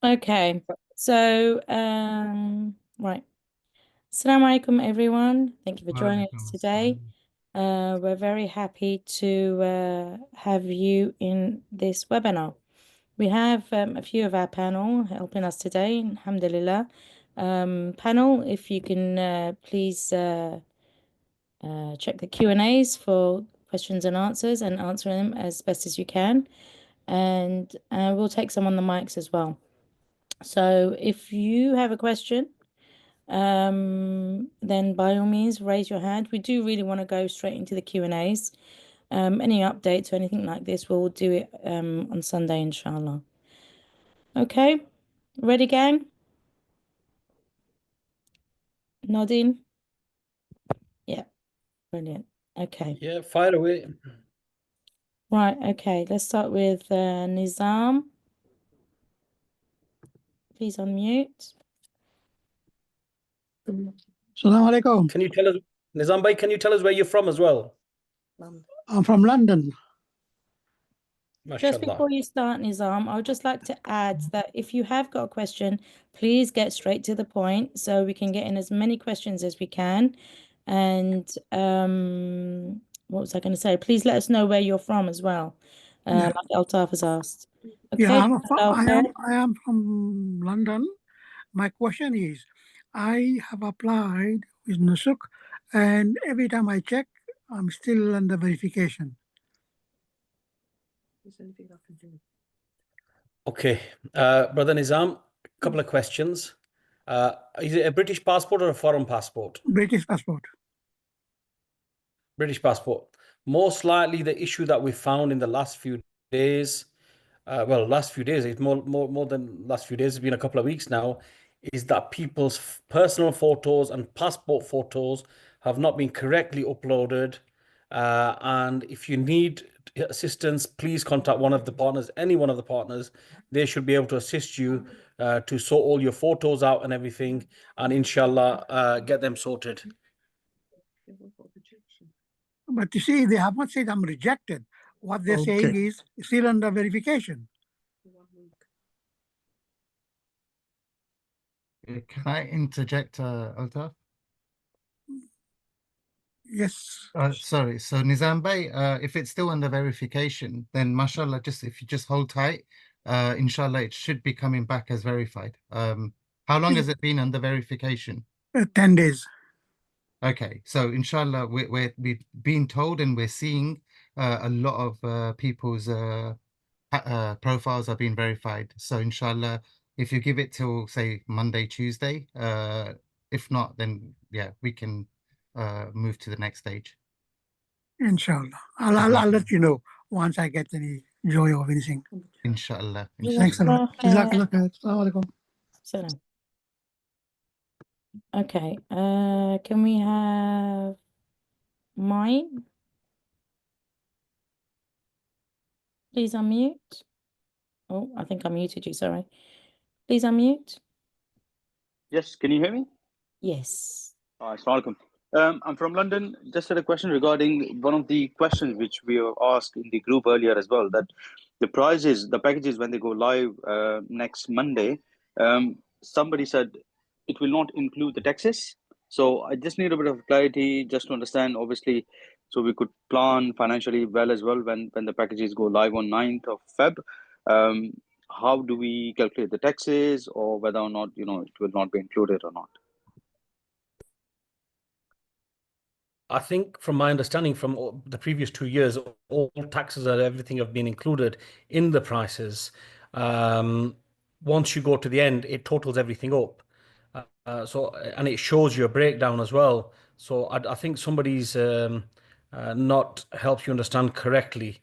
Okay, so right. Assalamu alaikum, everyone. Thank you for joining us today. We're very happy to have you in this webinar. We have a few of our panel helping us today, alhamdulillah. Panel, if you can please check the Q&As for questions and answers and answer them as best as you can. And we'll take some on the mics as well. So if you have a question, then by all means raise your hand. We do really want to go straight into the Q&As. Any updates or anything like this, we'll do it on Sunday, inshallah. Okay, ready, gang? Nodding? Yeah, brilliant. Okay. Yeah, fire away. Right, okay, let's start with Nizam. Please unmute. Assalamu alaikum. Can you tell us, Nizam bhai, can you tell us where you're from as well? I'm from London. Just MashaAllah. before you start, Nizam, I would just like to add that if you have got a question, please get straight to the point so we can get in as many questions as we can. And what was I going to say? Please let us know where you're from as well, like Altaf has asked. Okay, Yeah, I am from London. My question is, I have applied with Nusuk, and every time I check, I'm still under verification. Okay, Brother Nizam, a couple of questions. Is it a British passport or a foreign passport? British passport. British passport. Most likely the issue that we found in the last few days, last few days, it's more than last few days, it's been a couple of weeks now, is that people's personal photos and passport photos have not been correctly uploaded. And if you need assistance, please contact one of the partners, any one of the partners. They should be able to assist you to sort all your photos out and everything, and inshallah get them sorted. But you see, they have not said I'm rejected. What they're saying is still under verification. Can I interject, Altaf? Yes. Sorry. So Nizam Bhai, if it's still under verification, then mashallah, if you just hold tight, inshallah, it should be coming back as verified. How long has it been under verification? 10 days. Okay, so inshallah, we've been told and we're seeing a lot of people's profiles are being verified. So inshallah, if you give it till say Monday, Tuesday, if not, then yeah, we can move to the next stage. Inshallah. I'll let you know once I get any joy of anything. Inshallah. Thanks a lot. Jazakallah khair. Assalamu alaikum. Salam. Okay, can we have mine? Please unmute. Oh, I think I muted you, sorry. Please unmute. Yes, can you hear me? Yes. Assalamu alaikum. I'm from London. Just had a question regarding one of the questions which we were asked in the group earlier as well, that the prices, the packages when they go live next Monday, somebody said it will not include the taxes. So I just need a bit of clarity just to understand, obviously, so we could plan financially well as well when the packages go live on 9th of Feb. How do we calculate the taxes, or whether or not, it will not be included or not? I think from my understanding from the previous 2 years, all taxes and everything have been included in the prices. Once you go to the end, it totals everything up. And it shows you a breakdown as well. So I think somebody's not helped you understand correctly.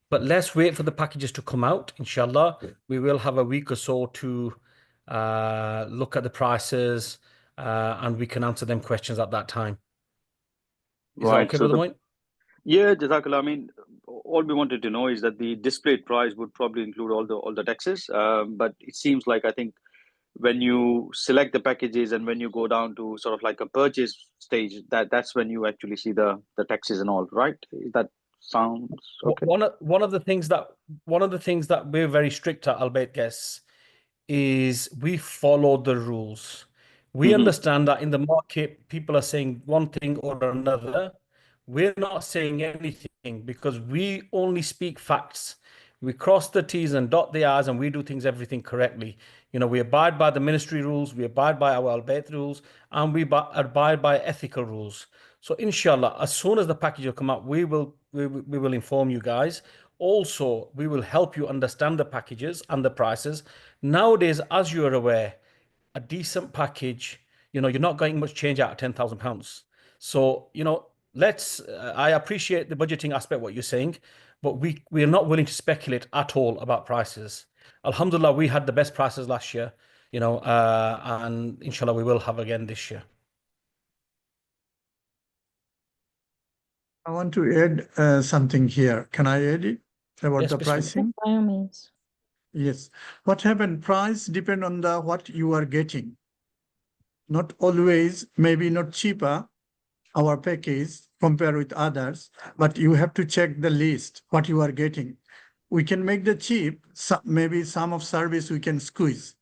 But let's wait for the packages to come out, inshallah. We will have a week or so to look at the prices and we can answer them questions at that time. Is that okay, Brother Moin? Yeah, Jazakallah. I mean, all we wanted to know is that the displayed price would probably include all the taxes. But it seems like, I think, when you select the packages and when you go down to sort of like a purchase stage, that's when you actually see the taxes and all, right? That sounds okay. One of the things that we're very strict at Albait Guests is we follow the rules. We understand that in the market, people are saying one thing or another. We're not saying anything because we only speak facts. We cross the T's and dot the I's and we do things everything correctly. You know, we abide by the ministry rules, we abide by our albait rules, and we abide by ethical rules. So inshallah, as soon as the package will come out, we will inform you guys. Also, we will help you understand the packages and the prices. Nowadays, as you are aware, a decent package, you're not getting much change out of £10,000. So, I appreciate the budgeting aspect, what you're saying, but we are not willing to speculate at all about prices. Alhamdulillah, we had the best prices last year, and inshallah, we will have again this year. I want to add something here. Can I add it about Yes, the bismillah. pricing? By all means. Yes. What happened? Price depend on the what you are getting. Not always, maybe not cheaper, our package compared with others, but you have to check the list, what you are getting. We can make the cheap, maybe some of service we can squeeze,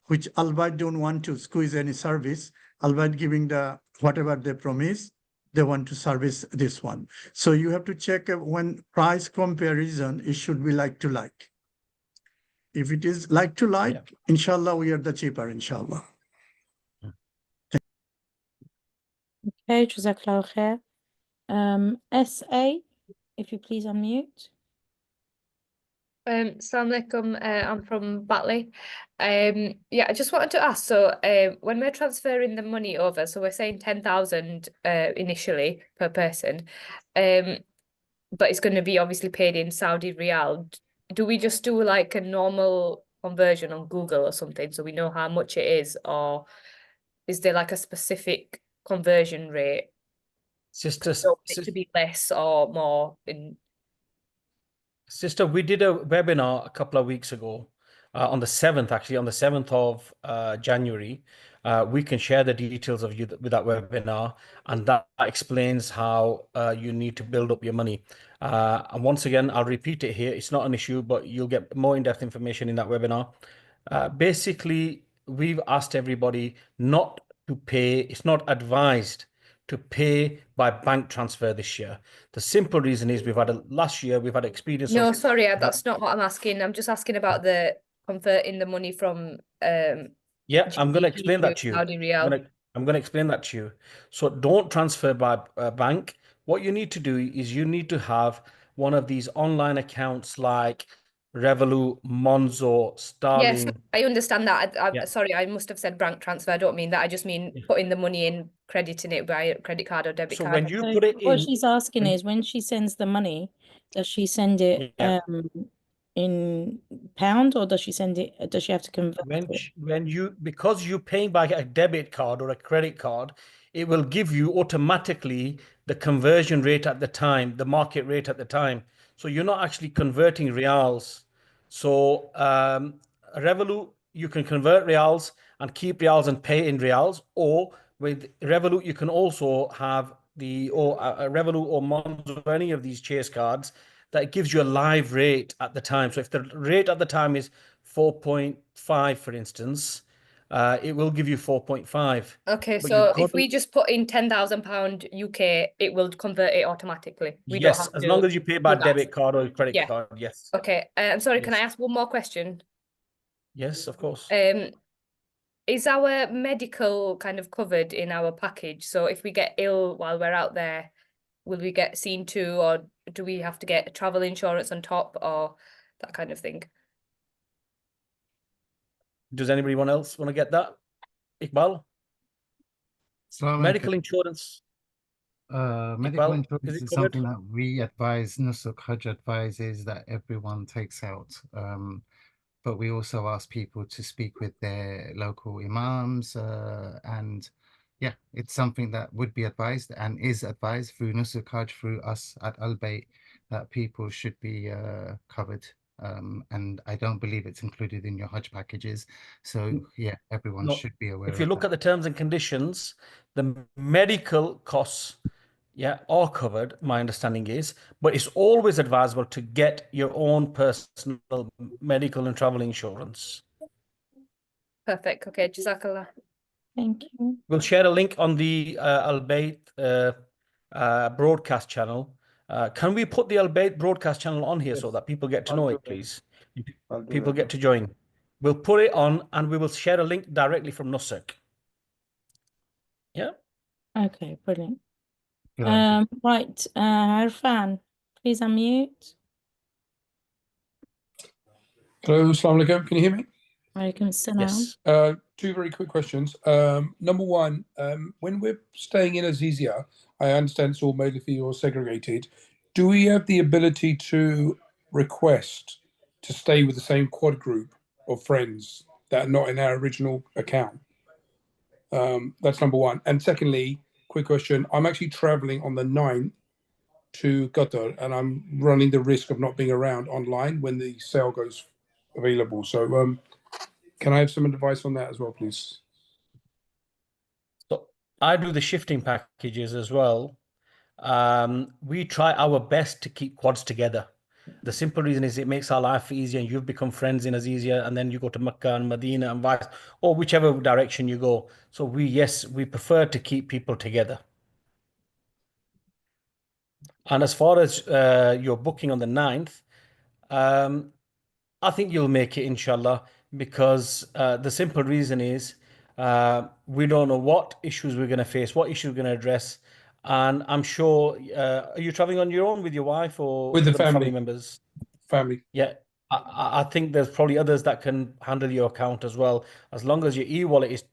which albeit don't want to squeeze any service, albeit giving the whatever they promise, they want to service this one. So you have to check when price comparison, it should be like to like. If it is like to like, inshallah, we are the cheaper, inshallah. Okay, Jazakallah khair. SA, if you please unmute. Assalamu alaikum, I'm from Batley. Yeah, I just wanted to ask, so when we're transferring the money over, so we're saying 10,000 initially per person, but it's going to be obviously paid in Saudi Riyal. Do we just do like a normal conversion on Google or something so we know how much it is, or is there like a specific conversion rate? Sister, it to be less or more in? Sister, we did a webinar a couple of weeks ago, on the 7th, actually, on the 7th of January. We can share the details of you with that webinar, and that explains how you need to build up your money. And once again, I'll repeat it here. It's not an issue, but you'll get more in-depth information in that webinar. Basically, we've asked everybody not to pay. It's not advised to pay by bank transfer this year. The simple reason is last year we've had experience. No, sorry, that's not what I'm asking. I'm just asking about the converting the money from yeah, I'm going to GBP explain that to you. Saudi Riyal. I'm going to explain that to you. So don't transfer by bank. What you need to do is you need to have one of these online accounts like Revolut, Monzo, Starling. Yes, I understand that. Yeah. Sorry, I must have said bank transfer. I don't mean that. I just mean putting the money in, crediting it by a credit card or debit So card. when you put it What in, she's asking is when she sends the money, does she send it Yeah. in pound, or does she have to convert it? Because you're paying by a debit card or a credit card, it will give you automatically the conversion rate at the time, the market rate at the time. So you're not actually converting reals. So Revolut, you can convert reals and keep reals and pay in reals, or with Revolut, you can also have Revolut or Monzo, any of these Chase cards, that gives you a live rate at the time. So if the rate at the time is 4.5, for instance, it will give you 4.5. Okay, But so if we just put in £10,000 UK, it will convert it automatically. We don't Yes, have as to long as you pay by do that. debit card or credit Yeah. card, yes. Okay, I'm sorry, can I Yes. ask one more question? Yes, of course. Is our medical kind of covered in our package? So if we get ill while we're out there, will we get seen to, or do we have to get travel insurance on top, or that kind of thing? Does anybody else want to get that? Iqbal? Medical insurance. Medical Iqbal, insurance is it is covered? something that we advise, Nusuk Hajj advises that everyone takes out. But we also ask people to speak with their local imams, and yeah, it's something that would be advised and is advised through Nusuk Hajj, through us at Albait, that people should be covered. And I don't believe it's included in your Hajj packages. So yeah, everyone No. should be aware If you of look that. at the terms and conditions, the medical costs, are covered, my understanding is, but it's always advisable to get your own personal medical and travel insurance. Perfect. Okay, Jazakallah. Thank you. We'll share a link on the Albait broadcast channel. Can we put the Albait broadcast channel on here so that people get to know it, please? People get to join. We'll put it on and we will share a link directly from Nusuk. Yeah. Okay, brilliant. Right. Right, Irfan, please unmute. Hello, Assalamu alaikum. Can you hear me? Alaikum salam. Yes. Two very quick questions. Number one, when we're staying in Azizia, I understand it's all made for you or segregated. Do we have the ability to request to stay with the same quad group of friends that are not in our original account? That's number one. And secondly, quick question. I'm actually traveling on the 9th to Qatar, and I'm running the risk of not being around online when the sale goes available. So can I have some advice on that as well, please? So I do the shifting packages as well. We try our best to keep quads together. The simple reason is it makes our life easier, and you've become friends in Azizia, and then you go to Mecca and Medina and vice, or whichever direction you go. So we prefer to keep people together. And as far as your booking on the 9th, I think you'll make it, inshallah, because the simple reason is we don't know what issues we're going to face, what issues we're going to address. And I'm sure, are you traveling on your own with your wife or With the other family family. members? Family. Yeah, I think there's probably others that can handle your account as well. As long as your e-wallet is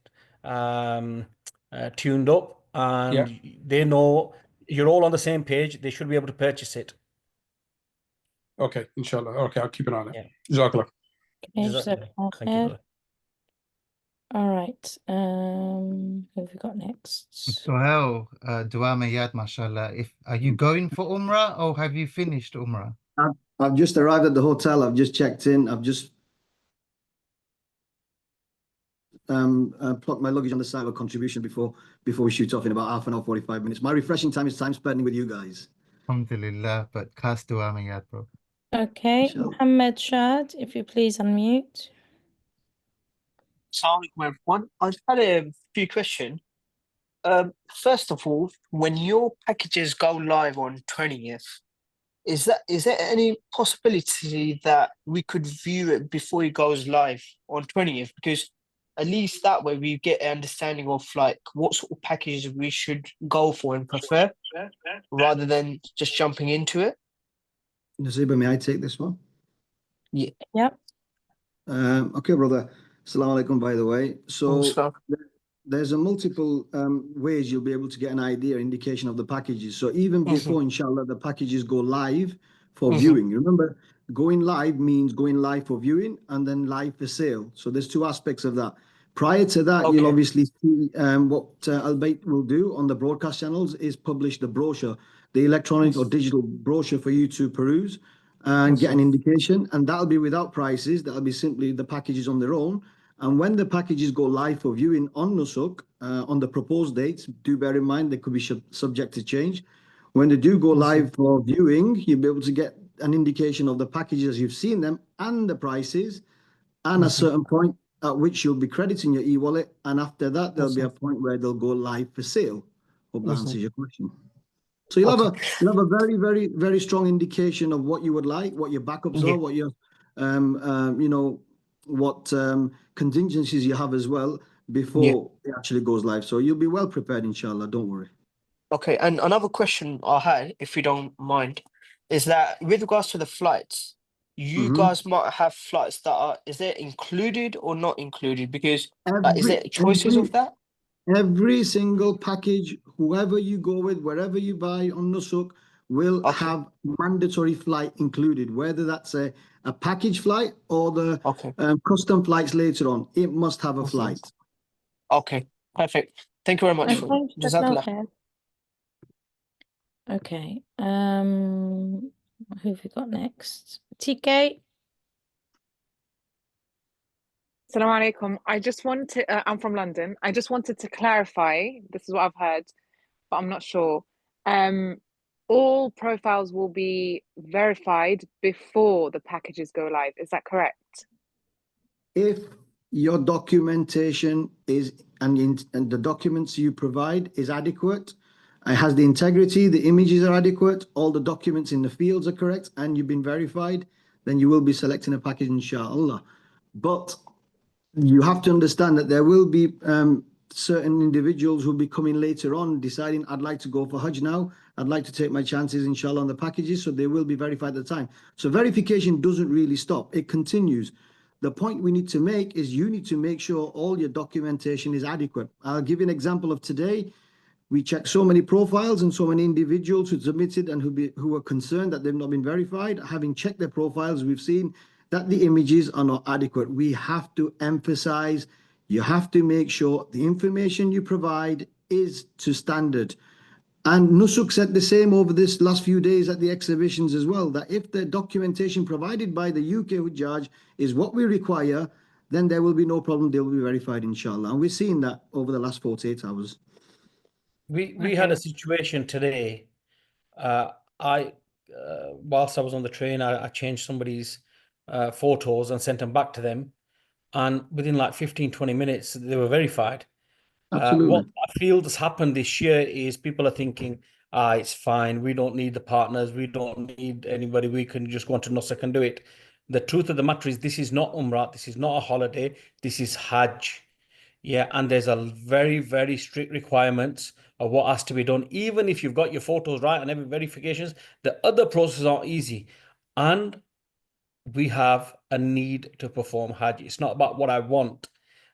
tuned up Yeah. and they know you're all on the same page, they should be able to purchase it. Okay, inshallah. Okay, I'll keep an eye on it. Yeah. Jazakallah. Okay, Jazakallah. Jazakallah Thank you, khair. brother. All right. Who have we got next? Suhail, Dua Mayad, mashallah. Are you going for Umrah or have you finished Umrah? I've just arrived at the hotel. I've just checked in. I've just plucked my luggage on the side of a contribution before we shoot off in about half an hour, 45 minutes. My refreshing time is time spending with you guys. Alhamdulillah, but cast Dua Mayad, bro. Okay, Inshallah. Muhammad Shad, if you please unmute. Assalamu alaikum, everyone. I've had a few questions. First of all, when your packages go live on 20th, is there any possibility that we could view it before it goes live on 20th? Because at least that way we get an understanding of like what sort of packages we should go for and prefer, rather than just jumping into it. Naseeba, may I take this one? Yeah. Yep. Okay, brother. Assalamu alaikum, by the way. So there's a multiple ways you'll be able to get an idea, indication of the packages. So even before, inshallah, the packages go live for viewing. Remember, going live means going live for viewing and then live for sale. So there's two aspects of that. Prior to that, you'll obviously see what Albait will do on the broadcast channels is publish the brochure, the electronic or digital brochure for you to peruse and get an indication. And that'll be without prices. That'll be simply the packages on their own. And when the packages go live for viewing on Nusuk, on the proposed dates, do bear in mind they could be subject to change. When they do go live for viewing, you'll be able to get an indication of the packages as you've seen them and the prices, and a certain point at which you'll be crediting your e-wallet. And after that, there'll be a point where they'll go live for sale. Hope that answers your question. So you'll have a very, very, very strong indication of what you would like, what your backups are, what your, you know, what contingencies you have as well before it actually goes live. So you'll be well prepared, inshallah. Don't worry. Okay, and another question I had, if you don't mind, is that with regards to the flights, you guys might have flights that are, is it included or not included? Because is there choices of that? Every single package, whoever you go with, wherever you buy on Nusuk, will have mandatory flight included, whether that's a package flight or the custom flights later on. It must have a flight. Okay, perfect. Thank you very much. Okay, okay. Who have we got next? TK. Assalamu alaikum. I just wanted to, I'm from London. I just wanted to clarify, this is what I've heard, but I'm not sure. All profiles will be verified before the packages go live. Is that correct? If your documentation is, and the documents you provide is adequate. It has the integrity, the images are adequate, all the documents in the fields are correct, and you've been verified, then you will be selecting a package, inshallah. But you have to understand that there will be certain individuals who will be coming later on deciding, I'd like to go for Hajj now. I'd like to take my chances, inshallah, on the packages. So they will be verified at the time. So verification doesn't really stop. It continues. The point we need to make is you need to make sure all your documentation is adequate. I'll give you an example of today. We checked so many profiles and so many individuals who submitted and who were concerned that they've not been verified. Having checked their profiles, we've seen that the images are not adequate. We have to emphasize, you have to make sure the information you provide is to standard. And Nusuk said the same over this last few days at the exhibitions as well, that if the documentation provided by the UK Hujjaj is what we require, then there will be no problem. They will be verified, inshallah. And we're seeing that over the last 48 hours. We had a situation today. Whilst I was on the train, I changed somebody's photos and sent them back to them. And within like 15-20 minutes, they were verified. Absolutely. What I feel has happened this year is people are thinking, it's fine. We don't need the partners. We don't need anybody. We can just go on to Nusuk and do it. The truth of the matter is this is not Umrah. This is not a holiday. This is Hajj. Yeah, and there's a very, very strict requirements of what has to be done. Even if you've got your photos right and every verifications, the other processes aren't easy. And we have a need to perform Hajj. It's not about what I want.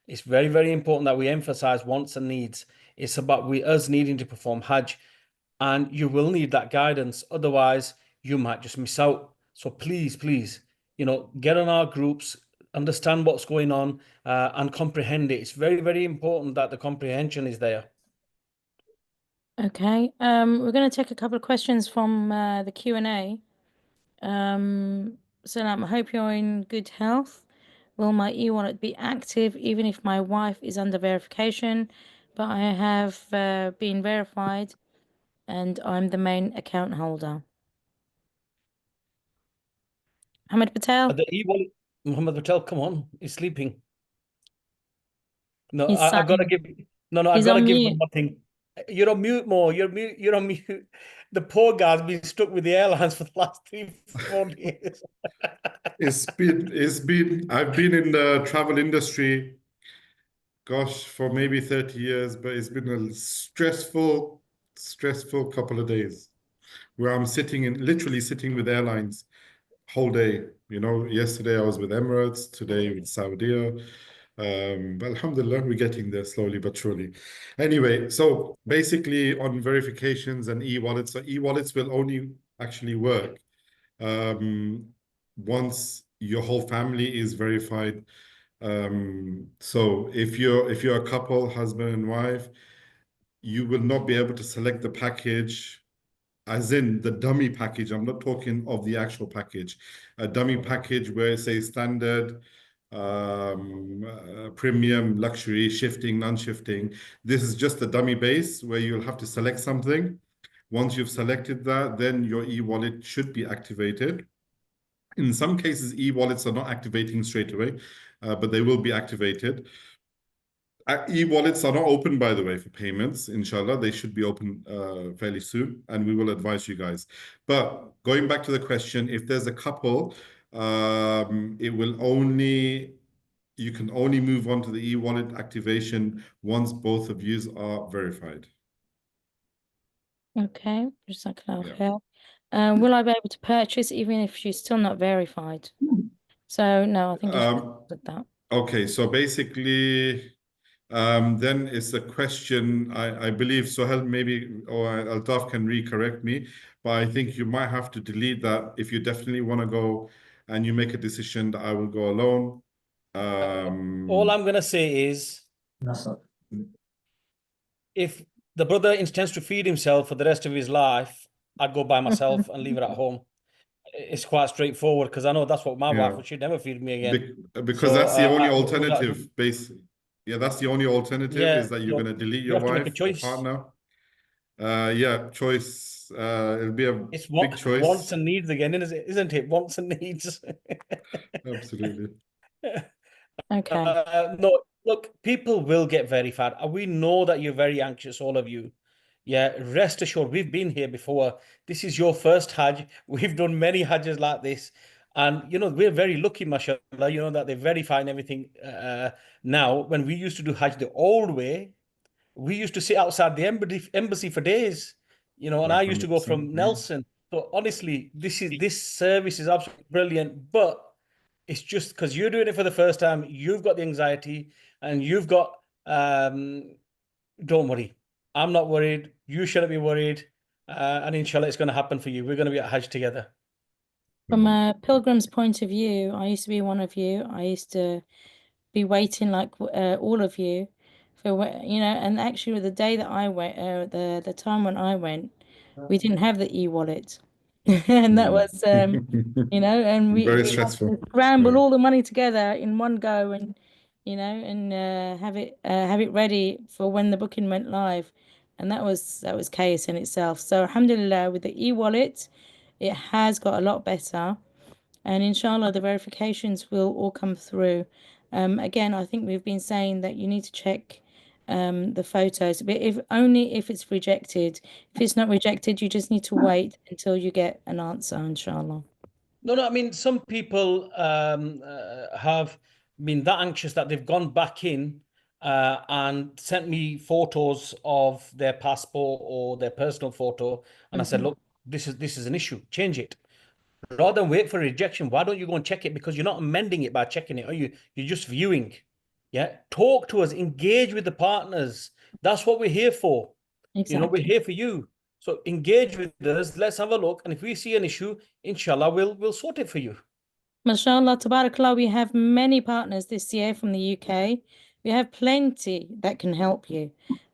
It's very, very important that we emphasize wants and needs. It's about us needing to perform Hajj, and you will need that guidance. Otherwise, you might just miss out. So please, please, get on our groups, understand what's going on, and comprehend it. It's very, very important that the comprehension is there. Okay. We're going to take a couple of questions from the Q&A. Salam, I hope you're in good health. Will my e-wallet be active even if my wife is under verification, but I have been verified and I'm the main account holder? Mohammed Patel? The e-wallet, Mohammed Patel, come on, he's sleeping. No, His I gotta son. give. No, I He's gotta on give mute. one more thing. You're on mute, Mo. You're on mute. The poor guy's been stuck with the airlines for the last 3-4 years. I've been in the travel industry, gosh, for maybe 30 years, but it's been a stressful couple of days where I'm literally sitting with airlines whole day. Yesterday I was with Emirates, today with Saudi. But alhamdulillah, we're getting there slowly but surely. Anyway, so basically on verifications and e-wallets, so e-wallets will only actually work once your whole family is verified. So if you're a couple, husband and wife, you will not be able to select the package, as in the dummy package. I'm not talking of the actual package. A dummy package where it says standard, premium, luxury, shifting, non-shifting. This is just a dummy base where you'll have to select something. Once you've selected that, then your e-wallet should be activated. In some cases, e-wallets are not activating straight away, but they will be activated. E-wallets are not open, by the way, for payments. Inshallah, they should be open fairly soon, and we will advise you guys. But going back to the question, if there's a couple, you can only move on to the e-wallet activation once both of you are verified. Okay, will I be able to purchase even if she's still not verified? So no, I think it's that. Okay, so basically, then it's a question, I believe Sohail maybe, or Altaf can recorrect me, but I think you might have to delete that if you definitely want to go and you make a decision that I will go alone. All I'm going to say is, if the brother intends to feed himself for the rest of his life, I'd go by myself and leave it at home. It's quite straightforward, because I know that's what my wife would. She'd never feed me again. Because that's the only alternative, basically. Yeah, that's the only alternative, is that you're going to delete your wife or partner. Choice. It'll be a big choice. Wants and needs again, isn't it? Wants and needs. Absolutely. Okay. No, look, people will get verified. We know that you're very anxious, all of you. Yeah, rest assured, we've been here before. This is your first Hajj. We've done many Hajjes like this. And, we're very lucky, mashallah, that they're verifying everything now. When we used to do Hajj the old way, we used to sit outside the embassy for days, and I used to go from Nelson. So honestly, this service is absolutely brilliant, but it's just because you're doing it for the first time, you've got the anxiety and you've got don't worry. I'm not worried. You shouldn't be worried. And inshallah, it's going to happen for you. We're going to be at Hajj together. From a pilgrim's point of view, I used to be one of you. I used to be waiting like all of you for and actually the day that I went, the time when I went, we didn't have the e-wallet. And that was and we Very had stressful. to scramble all the money together in one go and have it ready for when the booking went live. And that was chaos in itself. So alhamdulillah, with the e-wallet, it has got a lot better. And inshallah, the verifications will all come through. Again, I think we've been saying that you need to check the photos, but only if it's rejected. If it's not rejected, you just need to wait until you get an answer, inshallah. No, I mean, some people have been that anxious that they've gone back in and sent me photos of their passport or their personal photo. And I said, look, this is an issue. Change it. Rather than wait for rejection, why don't you go and check it? Because you're not amending it by checking it, are you? You're just viewing. Yeah. Talk to us, engage with the partners. That's what we're here for. Exactly. We're here for you. So engage with us. Let's have a look. And if we see an issue, inshallah, we'll sort it for you. MashaAllah, tabarakallah, we have many partners this year from the UK. We have plenty that can help you.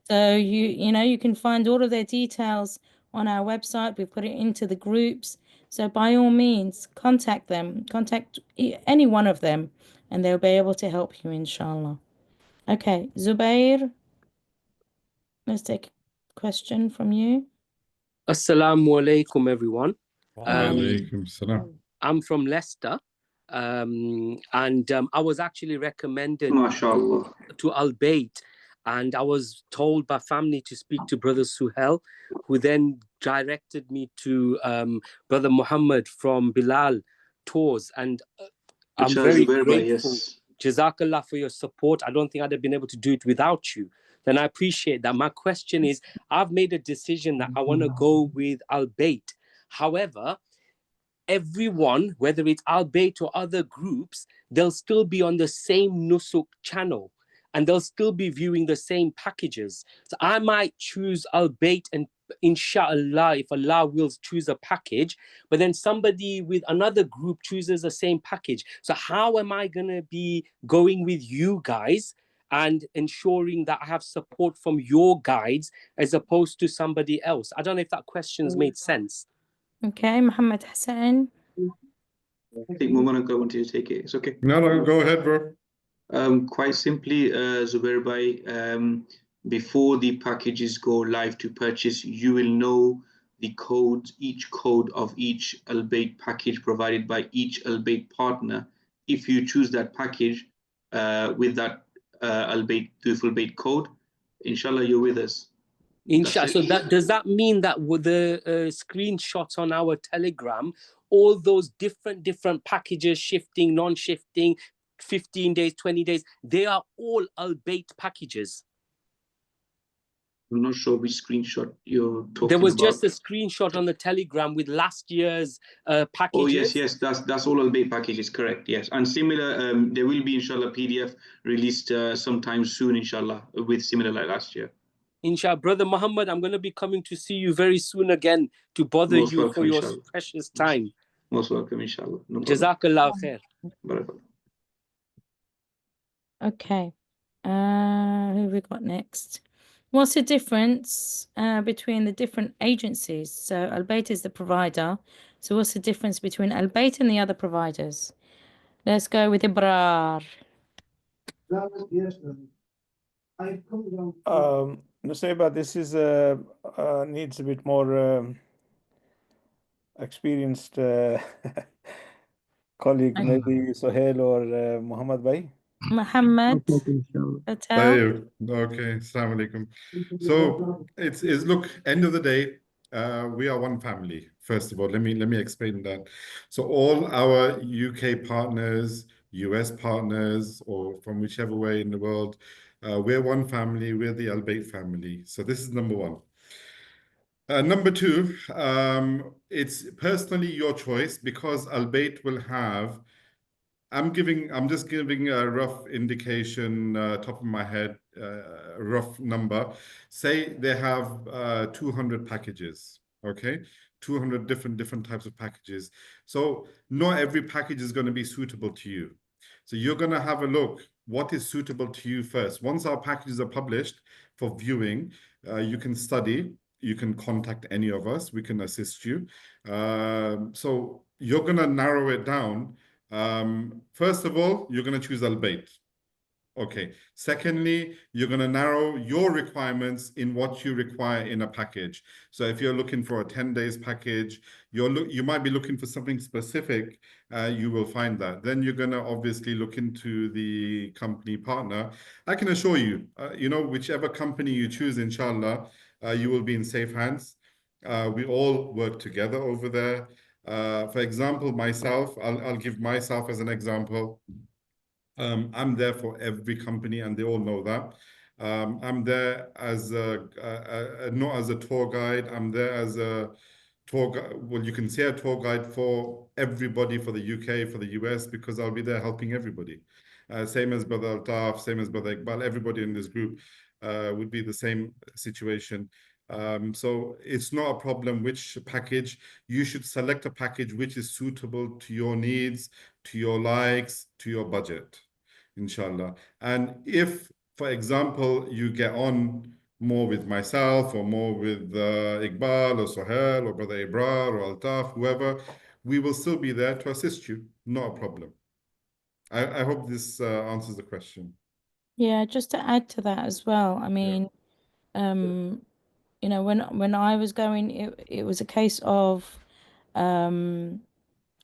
So you can find all of their details on our website. We've put it into the groups. So by all means, contact them. Contact any one of them, and they'll be able to help you, inshallah. Okay, Zubair, let's take a question from you. Assalamu alaikum, everyone. Walaikum salam. I'm from Leicester, and I was actually recommended to Albait, and I was told by family to speak to Brother Suhail, who then directed me to Brother Muhammad from Bilal Tours, and I'm very grateful. Yes. Jazakallah for your support. I don't think I'd have been able to do it without you. Then I appreciate that. My question is, I've made a decision that I want to go with Albait. However, everyone, whether it's Albait or other groups, they'll still be on the same Nusuk channel and they'll still be viewing the same packages. So I might choose Albait and inshallah, if Allah wills, choose a package, but then somebody with another group chooses the same package. So how am I going to be going with you guys and ensuring that I have support from your guides as opposed to somebody else? I don't know if that question's made sense. Okay, Muhammad Hassan. I think Momanika wanted to take it. It's okay. No, go ahead, bro. Quite simply, Zubair Bhai, before the packages go live to purchase, you will know the codes, each code of each Albait package provided by each Albait partner. If you choose that package with that Albait Bait code, inshallah, you're with us. Inshallah. So does that mean that with the screenshots on our Telegram, all those different packages, shifting, non-shifting, 15 days, 20 days, they are all Albait packages? I'm not sure which screenshot you're talking about. There was just a screenshot on the Telegram with last year's packages. Oh, yes, that's all Albait packages, correct, yes. And similar, there will be, inshallah, PDF released sometime soon, inshallah, with similar like last year. Inshallah. Brother Muhammad, I'm going to be coming to see you very soon again to bother you welcome, for your precious time. Most welcome, inshallah. No Jazakallah khair. Okay. Who have we got next? What's the difference between the different agencies? So Albait is the provider. So what's the difference between Albait and the other providers? Let's go with Ibrar. Nusayba, this is needs a bit more experienced colleague, maybe Sohail or Muhammad Bhai. Muhammad Patel. Okay, Assalamu alaikum. So it's look, end of the day, we are one family. First of all, let me explain that. So all our UK partners, US partners, or from whichever way in the world, we're one family. We're the Al Bayt family. So this is number one. Number two, it's personally your choice because Al Bayt will have. I'm just giving a rough indication, top of my head, a rough number. Say they have 200 packages, okay? 200 different types of packages. So not every package is going to be suitable to you. So you're going to have a look, what is suitable to you first. Once our packages are published for viewing, you can study, you can contact any of us, we can assist you. So you're going to narrow it down. First of all, you're going to choose Al Bayt. Okay. Secondly, you're going to narrow your requirements in what you require in a package. So if you're looking for a 10 days package, you might be looking for something specific, you will find that. Then you're going to obviously look into the company partner. I can assure you, whichever company you choose, inshallah, you will be in safe hands. We all work together over there. For example, myself, I'll give myself as an example. I'm there for every company, and they all know that. I'm there as not as a tour guide. I'm there as a tour guide. Well, you can say a tour guide for everybody, for the UK, for the US, because I'll be there helping everybody. Same as Brother Altaf, same as Brother Iqbal. Everybody in this group would be the same situation. So it's not a problem which package. You should select a package which is suitable to your needs, to your likes, to your budget, inshallah. And if, for example, you get on more with myself or more with Iqbal or Sohail or Brother Ibrar or Altaf, whoever, we will still be there to assist you. Not a problem. I hope this answers the question. Yeah, just to add to that as well. I mean, when I was going, it was a case of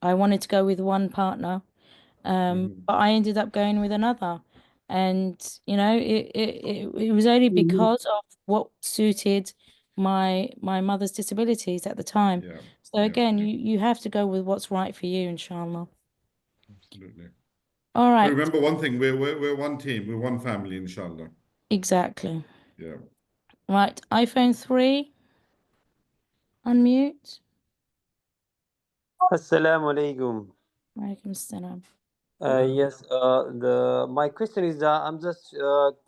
I wanted to go with one partner, but I ended up going with another. And it was only because of what suited my mother's disabilities at the time. So again, you have to go with what's right for you, inshallah. Absolutely. All But right. remember one thing, we're one team, we're one family, inshallah. Exactly. Yeah. Right, iPhone 3, unmute. Assalamu alaikum. Walaikum salam. Yes, my question is that I'm just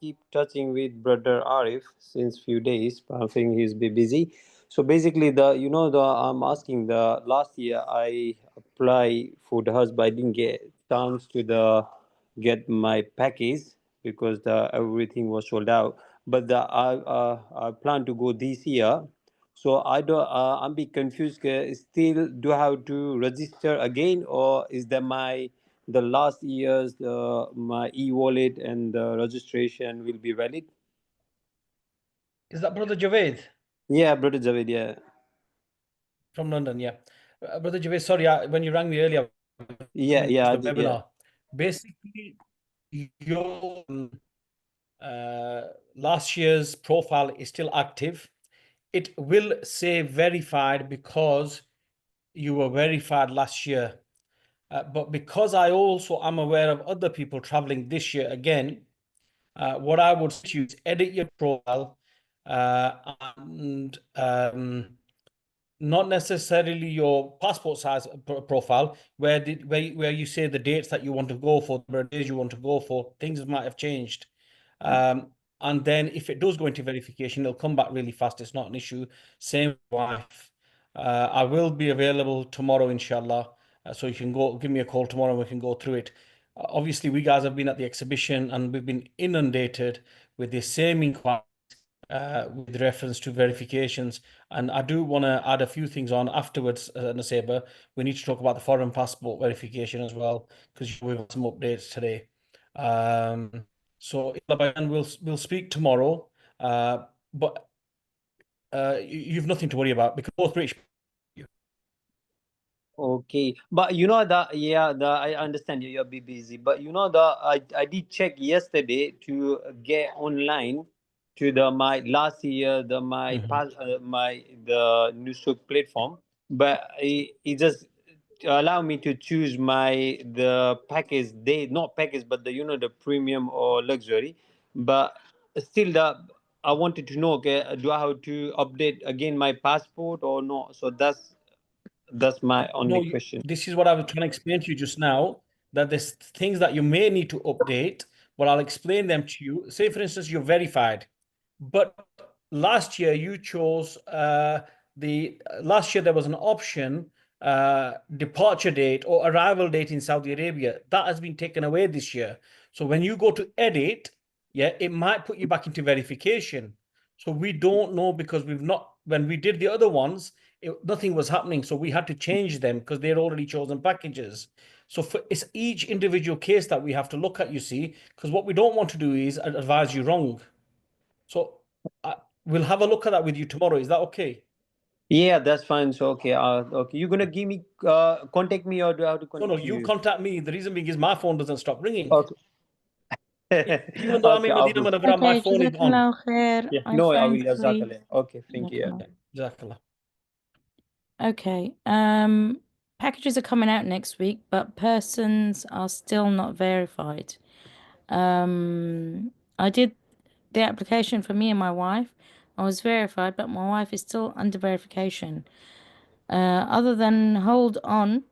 keep touching with brother Arif since few days, but I think he's busy. So basically, I'm asking the last year I apply for the Hajj, but I didn't get chance to get my package because everything was sold out. But I plan to go this year. So I'm be confused. Still, do I have to register again, or is that the last year's my e-wallet and the registration will be valid? Is that Brother Javed? Yeah, Brother Javed, yeah. From London, yeah. Brother Javed, sorry, when you rang me earlier, Yeah, I did, yeah. Basically, your last year's profile is still active. It will say verified because you were verified last year. But because I also am aware of other people traveling this year again, what I would say to you is edit your profile and not necessarily your passport size profile, where you say the dates that you want to go for, the days you want to go for. Things might have changed. And then if it does go into verification, it'll come back really fast. It's not an issue. Same with wife. I will be available tomorrow, inshallah. So you can give me a call tomorrow and we can go through it. Obviously, we guys have been at the exhibition and we've been inundated with the same inquiries with reference to verifications. And I do want to add a few things on afterwards, Naseba. We need to talk about the foreign passport verification as well, because we've got some updates today. So we'll speak tomorrow, but you've nothing to worry about because both British. Okay, but you know the I understand you're busy, but you know I did check yesterday to get online to my last year my pass my the Nusuk platform, but it just allow me to choose the package, they not package but the the premium or luxury, but still I wanted to know, okay, do I have to update again my passport or not? So that's my only No, question. this is what I was trying to explain to you just now, that there's things that you may need to update, but I'll explain them to you. Say, for instance, you're verified, but last year you chose last year there was an option, departure date or arrival date in Saudi Arabia. That has been taken away this year. So when you go to edit, yeah, it might put you back into verification. So we don't know because when we did the other ones, nothing was happening. So we had to change them because they're already chosen packages. So it's each individual case that we have to look at, you see, because what we don't want to do is advise you wrong. So we'll have a look at that with you tomorrow. Is that okay? Yeah, that's fine. So okay, okay, you're gonna give me contact me, or do I have to No, contact you you? contact me. The reason being is my phone doesn't stop ringing. Okay. Even though I'm Okay, in I Medina will. Munawwara, my Okay, phone is on. Jazakallah khair. Yeah, I'm no, I phone will. free. Jazakallah. Okay, thank you. Jazakallah. Jazakallah. Okay. Packages are coming out next week, but persons are still not verified. I did the application for me and my wife. I was verified, but my wife is still under verification. Other than hold on,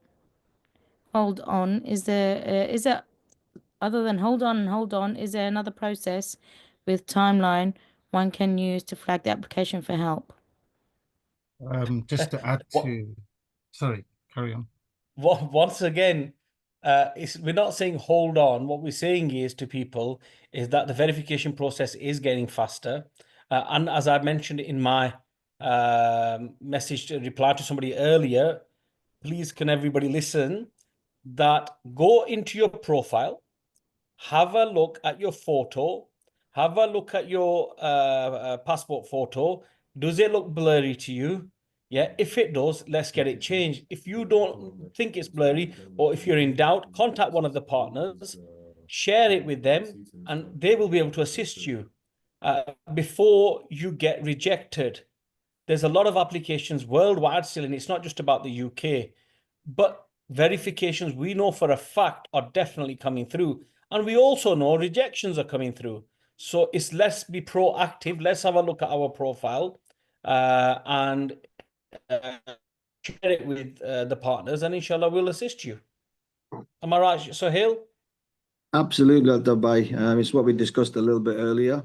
is there other than hold on, is there another process with timeline one can use to flag the application for help? Just to add to, sorry, carry on. Once again, we're not saying hold on. What we're saying is to people is that the verification process is getting faster. And as I mentioned in my message to reply to somebody earlier, please can everybody listen, that go into your profile, have a look at your photo, have a look at your passport photo. Does it look blurry to you? Yeah, if it does, let's get it changed. If you don't think it's blurry, or if you're in doubt, contact one of the partners, share it with them, and they will be able to assist you before you get rejected. There's a lot of applications worldwide still, and it's not just about the UK, but verifications we know for a fact are definitely coming through. And we also know rejections are coming through. So let's be proactive. Let's have a look at our profile and share it with the partners, and inshallah we'll assist you. Am I right, Sohail? Absolutely, Dabai. It's what we discussed a little bit earlier.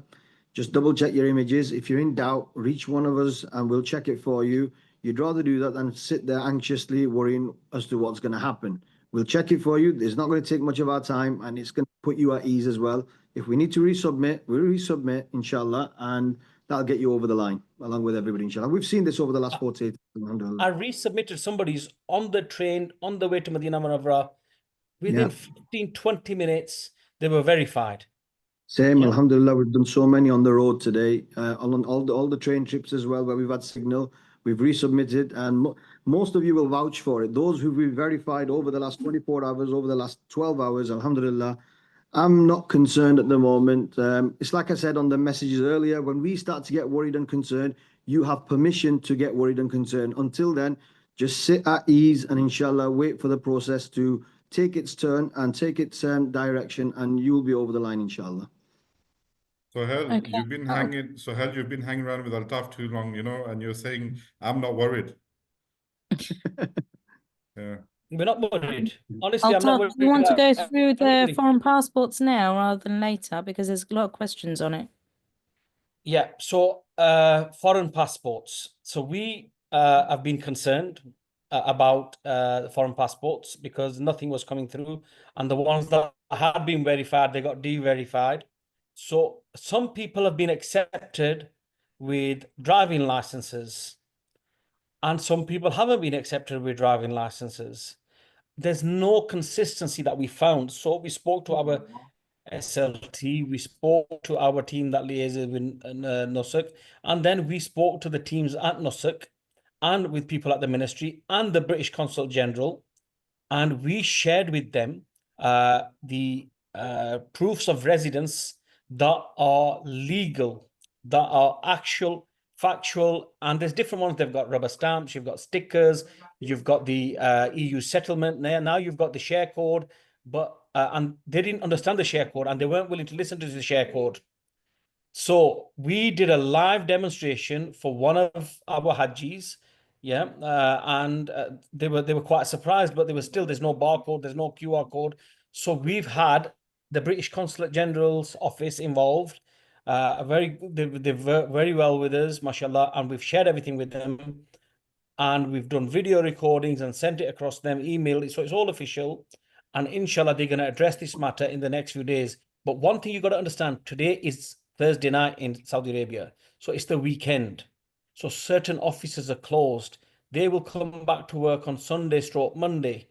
Just double check your images. If you're in doubt, reach one of us and we'll check it for you. You'd rather do that than sit there anxiously worrying as to what's going to happen. We'll check it for you. It's not going to take much of our time, and it's going to put you at ease as well. If we need to resubmit, we'll resubmit, inshallah, and that'll get you over the line along with everybody, inshallah. We've seen this over the last 48 hours. I resubmitted somebody's on the train on the way to Medina Munawwara. Within Yeah. 15-20 minutes, they were verified. Same, alhamdulillah, we've done so many on the road today, on all the train trips as well, where we've had signal. We've resubmitted, and most of you will vouch for it. Those who've been verified over the last 24 hours, over the last 12 hours, alhamdulillah, I'm not concerned at the moment. It's like I said on the messages earlier, when we start to get worried and concerned, you have permission to get worried and concerned. Until then, just sit at ease and inshallah wait for the process to take its turn and take its direction, and you'll be over the line, inshallah. Sohail, Okay. you've been hanging around with Altaf too long, and you're saying, I'm not worried. Yeah. We're not worried. Honestly, I'm not Altaf, worried. do you want to go about through the anything. foreign passports now rather than later? Because there's a lot of questions on it. Yeah, so foreign passports. So we have been concerned about the foreign passports because nothing was coming through, and the ones that had been verified, they got de-verified. So some people have been accepted with driving licenses, and some people haven't been accepted with driving licenses. There's no consistency that we found. So we spoke to our SLT, we spoke to our team that liaises with Nusuk, and then we spoke to the teams at Nusuk, and with people at the ministry and the British Consul General, and we shared with them the proofs of residence that are legal, that are actual, factual, and there's different ones. They've got rubber stamps, you've got stickers, you've got the EU settlement there. Now you've got the share code, but and they didn't understand the share code and they weren't willing to listen to the share code. So we did a live demonstration for one of our Hajjis, yeah, and they were quite surprised, but there's no barcode, there's no QR code. So we've had the British Consulate General's office involved. They've worked very well with us, mashallah, and we've shared everything with them, and we've done video recordings and sent it across them, emailed it, so it's all official. And inshallah, they're going to address this matter in the next few days. But one thing you got to understand, today is Thursday night in Saudi Arabia, so it's the weekend. So certain offices are closed. They will come back to work on Sunday stroke Monday.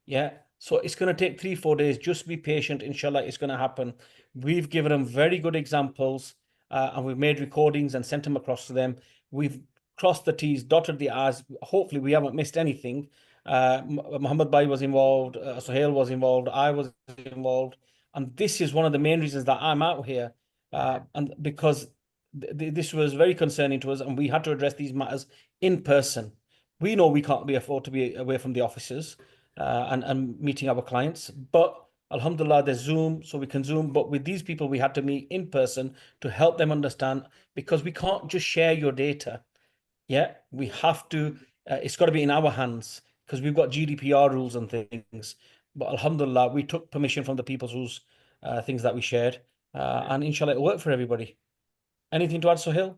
Yeah. So it's going to take 3-4 days. Just be patient. Inshallah, it's going to happen. We've given them very good examples and we've made recordings and sent them across to them. We've crossed the T's, dotted the I's. Hopefully, we haven't missed anything. Muhammad Bhai was involved, Sohail was involved, I was involved. And this is one of the main reasons that I'm out here. And because this was very concerning to us and we had to address these matters in person. We know we can't afford to be away from the offices and meeting our clients, but alhamdulillah, there's Zoom, so we can Zoom. But with these people, we had to meet in person to help them understand, because we can't just share your data. Yeah, we have to, it's got to be in our hands because we've got GDPR rules and things. But alhamdulillah, we took permission from the people whose things that we shared. And inshallah, it'll work for everybody. Anything to add, Sohail?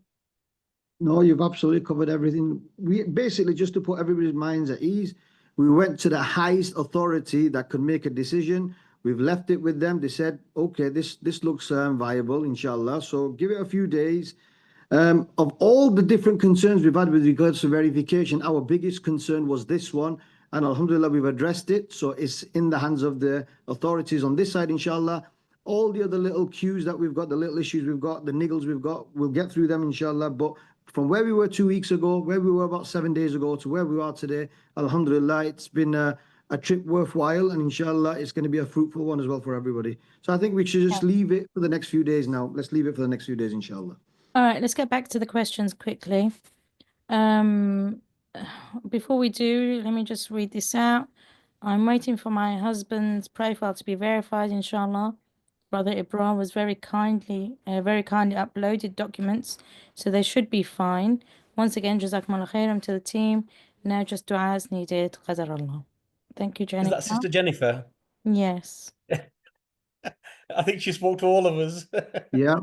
No, you've absolutely covered everything. We basically, just to put everybody's minds at ease, we went to the highest authority that could make a decision. We've left it with them. They said, okay, this looks viable, inshallah. So give it a few days. Of all the different concerns we've had with regards to verification, our biggest concern was this one. And alhamdulillah, we've addressed it. So it's in the hands of the authorities on this side, inshallah. All the other little cues that we've got, the little issues we've got, the niggles we've got, we'll get through them, inshallah. But from where we were 2 weeks ago, where we were about 7 days ago to where we are today, alhamdulillah, it's been a trip worthwhile, and inshallah, it's going to be a fruitful one as well for everybody. So I think we should just leave it for the next few days now. Let's leave it for the next few days, inshallah. All right, let's get back to the questions quickly. Before we do, let me just read this out. I'm waiting for my husband's profile to be verified, inshallah. Brother Ibrahim was very kindly uploaded documents, so they should be fine. Once again, Jazakumullah khairan to the team. Now just dua is needed. Qadar Allah. Thank you, Is Jennifer. that Sister Jennifer? Yes. I think she spoke to all of us. Yeah,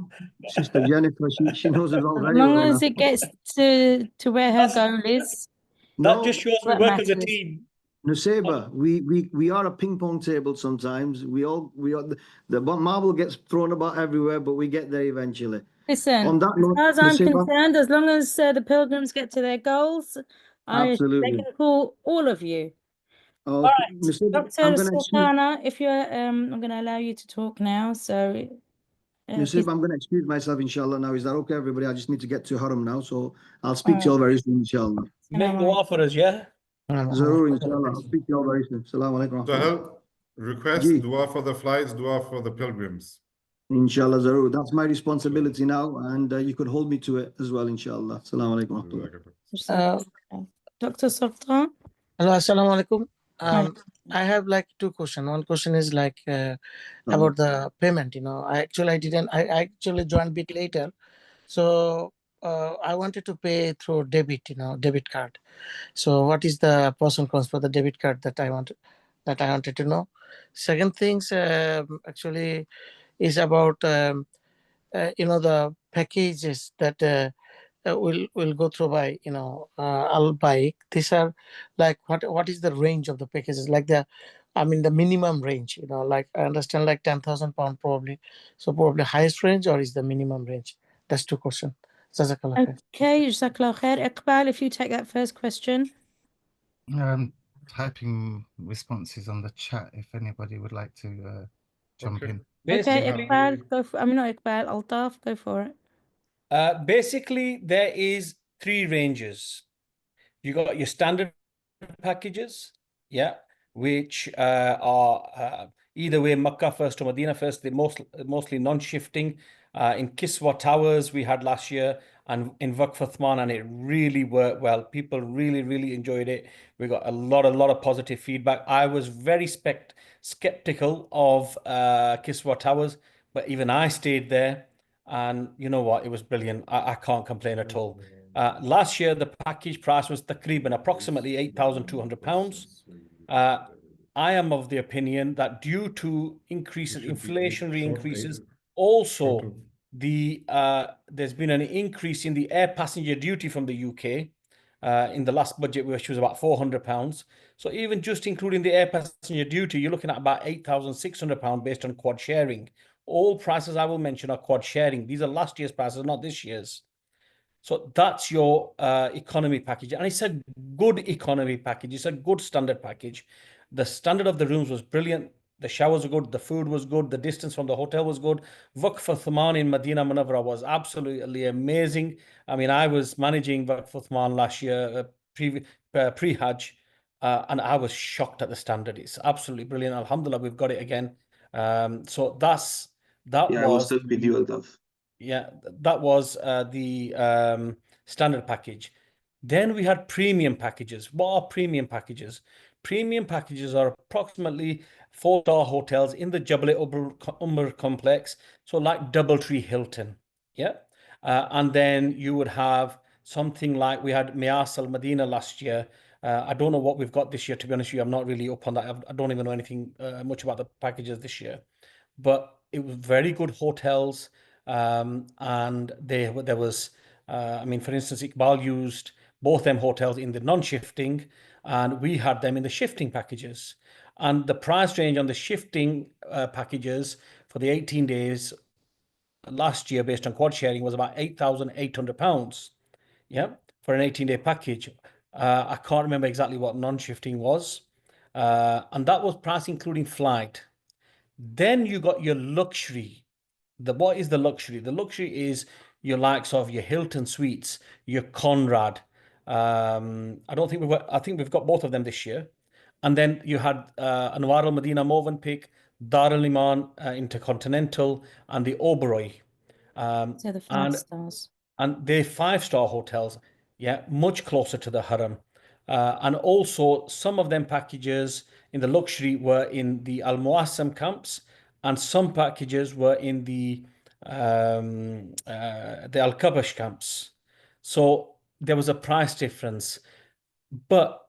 Sister Jennifer, she knows us all As very long well as now. it gets to where her goal is. That just shows we what work as a matters. team. Nusaiba, we are a ping pong table sometimes. We are the marble gets thrown about everywhere, but we get there eventually. Listen, On that as note, far as I'm Nusaiba, concerned, as long as the pilgrims get to their goals, they absolutely. can call all of you. Oh, All right, Nusaiba, Dr. I'm gonna excuse Sultana, if you're, I'm going to allow you to talk now. So, Nusaiba, I'm gonna excuse myself, inshallah. Now, is that okay, everybody? I just need to get to Haram now, so I'll speak to you all very soon, inshallah. Make dua for us, yeah? Zarur, inshallah. I'll speak to you all very soon. Assalamu alaikum. So request dua for the flights, dua for the pilgrims. Inshallah, Zarur. That's my responsibility now, and you could hold me to it as well, inshallah. Assalamu alaikum. Dr. Sultan. Hello, assalamu alaikum. I have like two questions. One question is like about the payment. I actually joined a bit later, so I wanted to pay through debit, debit card. So what is the pros and cons for the debit card that I wanted to know? Second things actually is about the packages that will go through by Al-Baik. These are like what is the range of the packages, like the minimum range, like I understand like 10,000 pound probably, so probably highest range, or is the minimum range? That's two questions. Jazakallah khair. Okay, Jazakallah khair. Iqbal, if you take that first question. Typing responses on the chat if anybody would like to jump in. Okay, Iqbal, go for, not Iqbal, Altaf, go for it. Basically, there is 3 ranges. You got your standard packages, yeah, which are either way Makkah first or Medina first. They're mostly non-shifting. In Kiswa Towers we had last year, and in Waqf Uthman, and it really worked well. People really enjoyed it. We got a lot of positive feedback. I was very skeptical of Kiswa Towers, but even I stayed there, and you know what? It was brilliant. I can't complain at all. Last year, the package price was approximately £8,200. I am of the opinion that due to inflationary increases, also there's been an increase in the air passenger duty from the UK in the last budget, which was about £400. So even just including the air passenger duty, you're looking at about £8,600 based on quad sharing. All prices I will mention are quad sharing. These are last year's prices, not this year's. So that's your economy package. And it's a good economy package. It's a good standard package. The standard of the rooms was brilliant. The showers were good. The food was good. The distance from the hotel was good. Waqf Uthman in Medina Munawwara was absolutely amazing. I mean, I was managing Waqf Uthman last year, pre-Hajj, and I was shocked at the standard. It's absolutely brilliant. Alhamdulillah, we've got it again. So that Yeah, I was was with you, Altaf. yeah, that was the standard package. Then we had premium packages. What are premium packages? Premium packages are approximately 4-star hotels in the Jabal Umar complex, so like Doubletree Hilton. Yeah. And then you would have something like we had Mias Al Medina last year. I don't know what we've got this year, to be honest with you. I'm not really up on that. I don't even know anything much about the packages this year. But it was very good hotels. And there was, I mean, for instance, Iqbal used both them hotels in the non-shifting, and we had them in the shifting packages. And the price range on the shifting packages for the 18 days last year, based on quad sharing, was about £8,800. Yeah, for an 18-day package. I can't remember exactly what non-shifting was, and that was price including flight. Then you got your luxury. What is the luxury? The luxury is your likes of your Hilton Suites, your Conrad. I think we've got both of them this year. And then you had Anwar Al Medina Movenpick, Dar Al Iman Intercontinental, and the Oberoi. So the 5 stars. And they're 5-star hotels, yeah, much closer to the Haram. And also some of them packages in the luxury were in the Al Muassam camps, and some packages were in the Al Kabash camps. So there was a price difference, but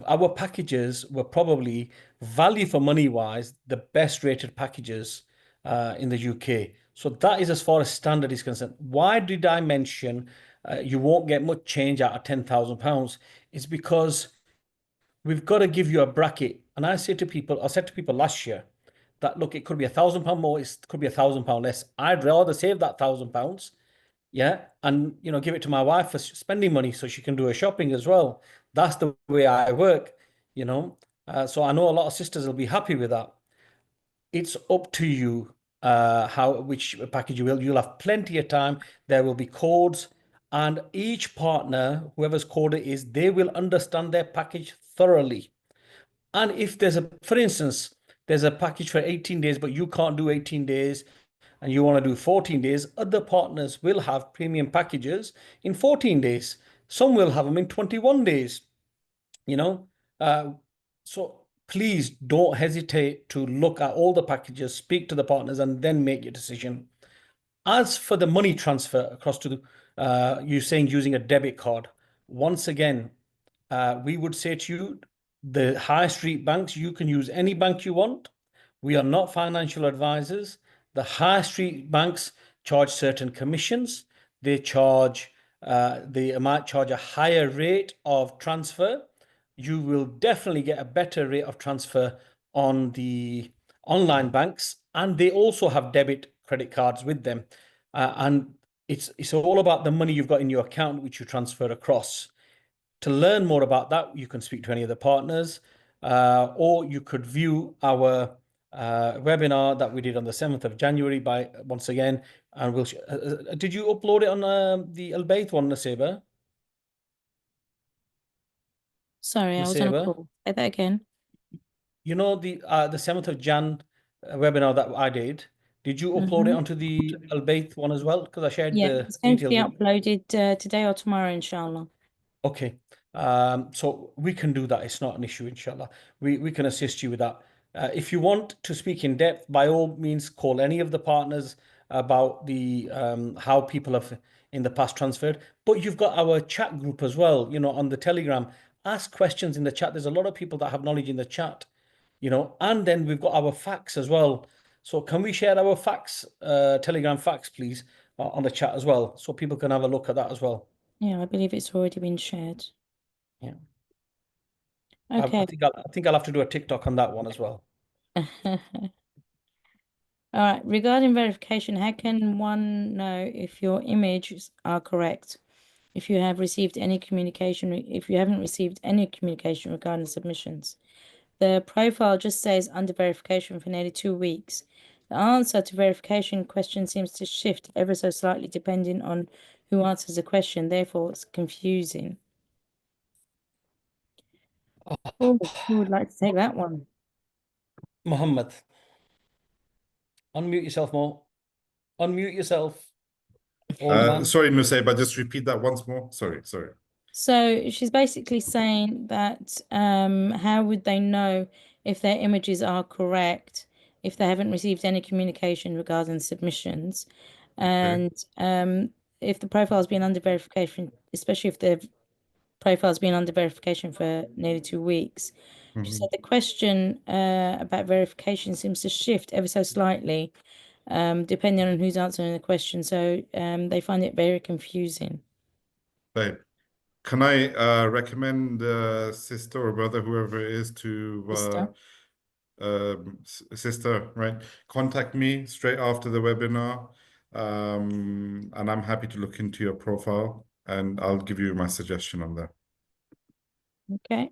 our packages were probably value for money wise the best rated packages in the UK. So that is as far as standard is concerned. Why did I mention you won't get much change out of £10,000? It's because we've got to give you a bracket. And I said to people last year that look, it could be £1,000 more, it could be £1,000 less. I'd rather save that £1,000, yeah, and give it to my wife for spending money so she can do her shopping as well. That's the way I work, so I know a lot of sisters will be happy with that. It's up to you which package you will. You'll have plenty of time. There will be codes, and each partner, whoever's code it is, they will understand their package thoroughly. And if for instance, there's a package for 18 days, but you can't do 18 days and you want to do 14 days, other partners will have premium packages in 14 days. Some will have them in 21 days, So please don't hesitate to look at all the packages, speak to the partners, and then make your decision. As for the money transfer across to you saying using a debit card, once again, we would say to you, the high street banks, you can use any bank you want. We are not financial advisors. The high street banks charge certain commissions. They might charge a higher rate of transfer. You will definitely get a better rate of transfer on the online banks, and they also have debit credit cards with them. And it's all about the money you've got in your account, which you transfer across. To learn more about that, you can speak to any of the partners, or you could view our webinar that we did on the 7th of January once again, and we'll. Did you upload it on the Al Bayt one, Naseba? Sorry, I was on a Nusaiba. call. Say that again. You know the 7th of Jan webinar that I did. Did you upload it onto the Albait one as well? Because I shared Yeah, the it's going to details be with. uploaded today or tomorrow, inshallah. Okay. So we can do that. It's not an issue, inshallah. We can assist you with that. If you want to speak in depth, by all means, call any of the partners about the how people have in the past transferred. But you've got our chat group as well, you know, on the Telegram. Ask questions in the chat. There's a lot of people that have knowledge in the chat, you know, and then we've got our facts as well. So can we share our facts, Telegram facts, please, on the chat as well, so people can have a look at that as well. Yeah, I believe it's already been shared. Yeah. Okay. I think I'll have to do a TikTok on that one as well. All right. Regarding verification, how can one know if your images are correct? If you have received any communication, if you haven't received any communication regarding submissions, the profile just says under verification for nearly 2 weeks. The answer to verification question seems to shift ever so slightly depending on who answers the question. Therefore, it's confusing. Oh, who would like to take that one? Muhammad, unmute yourself more. Unmute yourself. Old man. Sorry, Nusaiba, just repeat that once more. Sorry. So she's basically saying that how would they know if their images are correct if they haven't received any communication regarding submissions? And if the profile's been under verification, especially if the profile's been under verification for nearly 2 weeks. She said the question about verification seems to shift ever so slightly depending on who's answering the question. So they find it very confusing. Right. Can I recommend sister or brother, whoever it is, to sister, right? Contact me straight after the webinar, and I'm happy to look into your profile, and I'll give you my suggestion on that. Okay.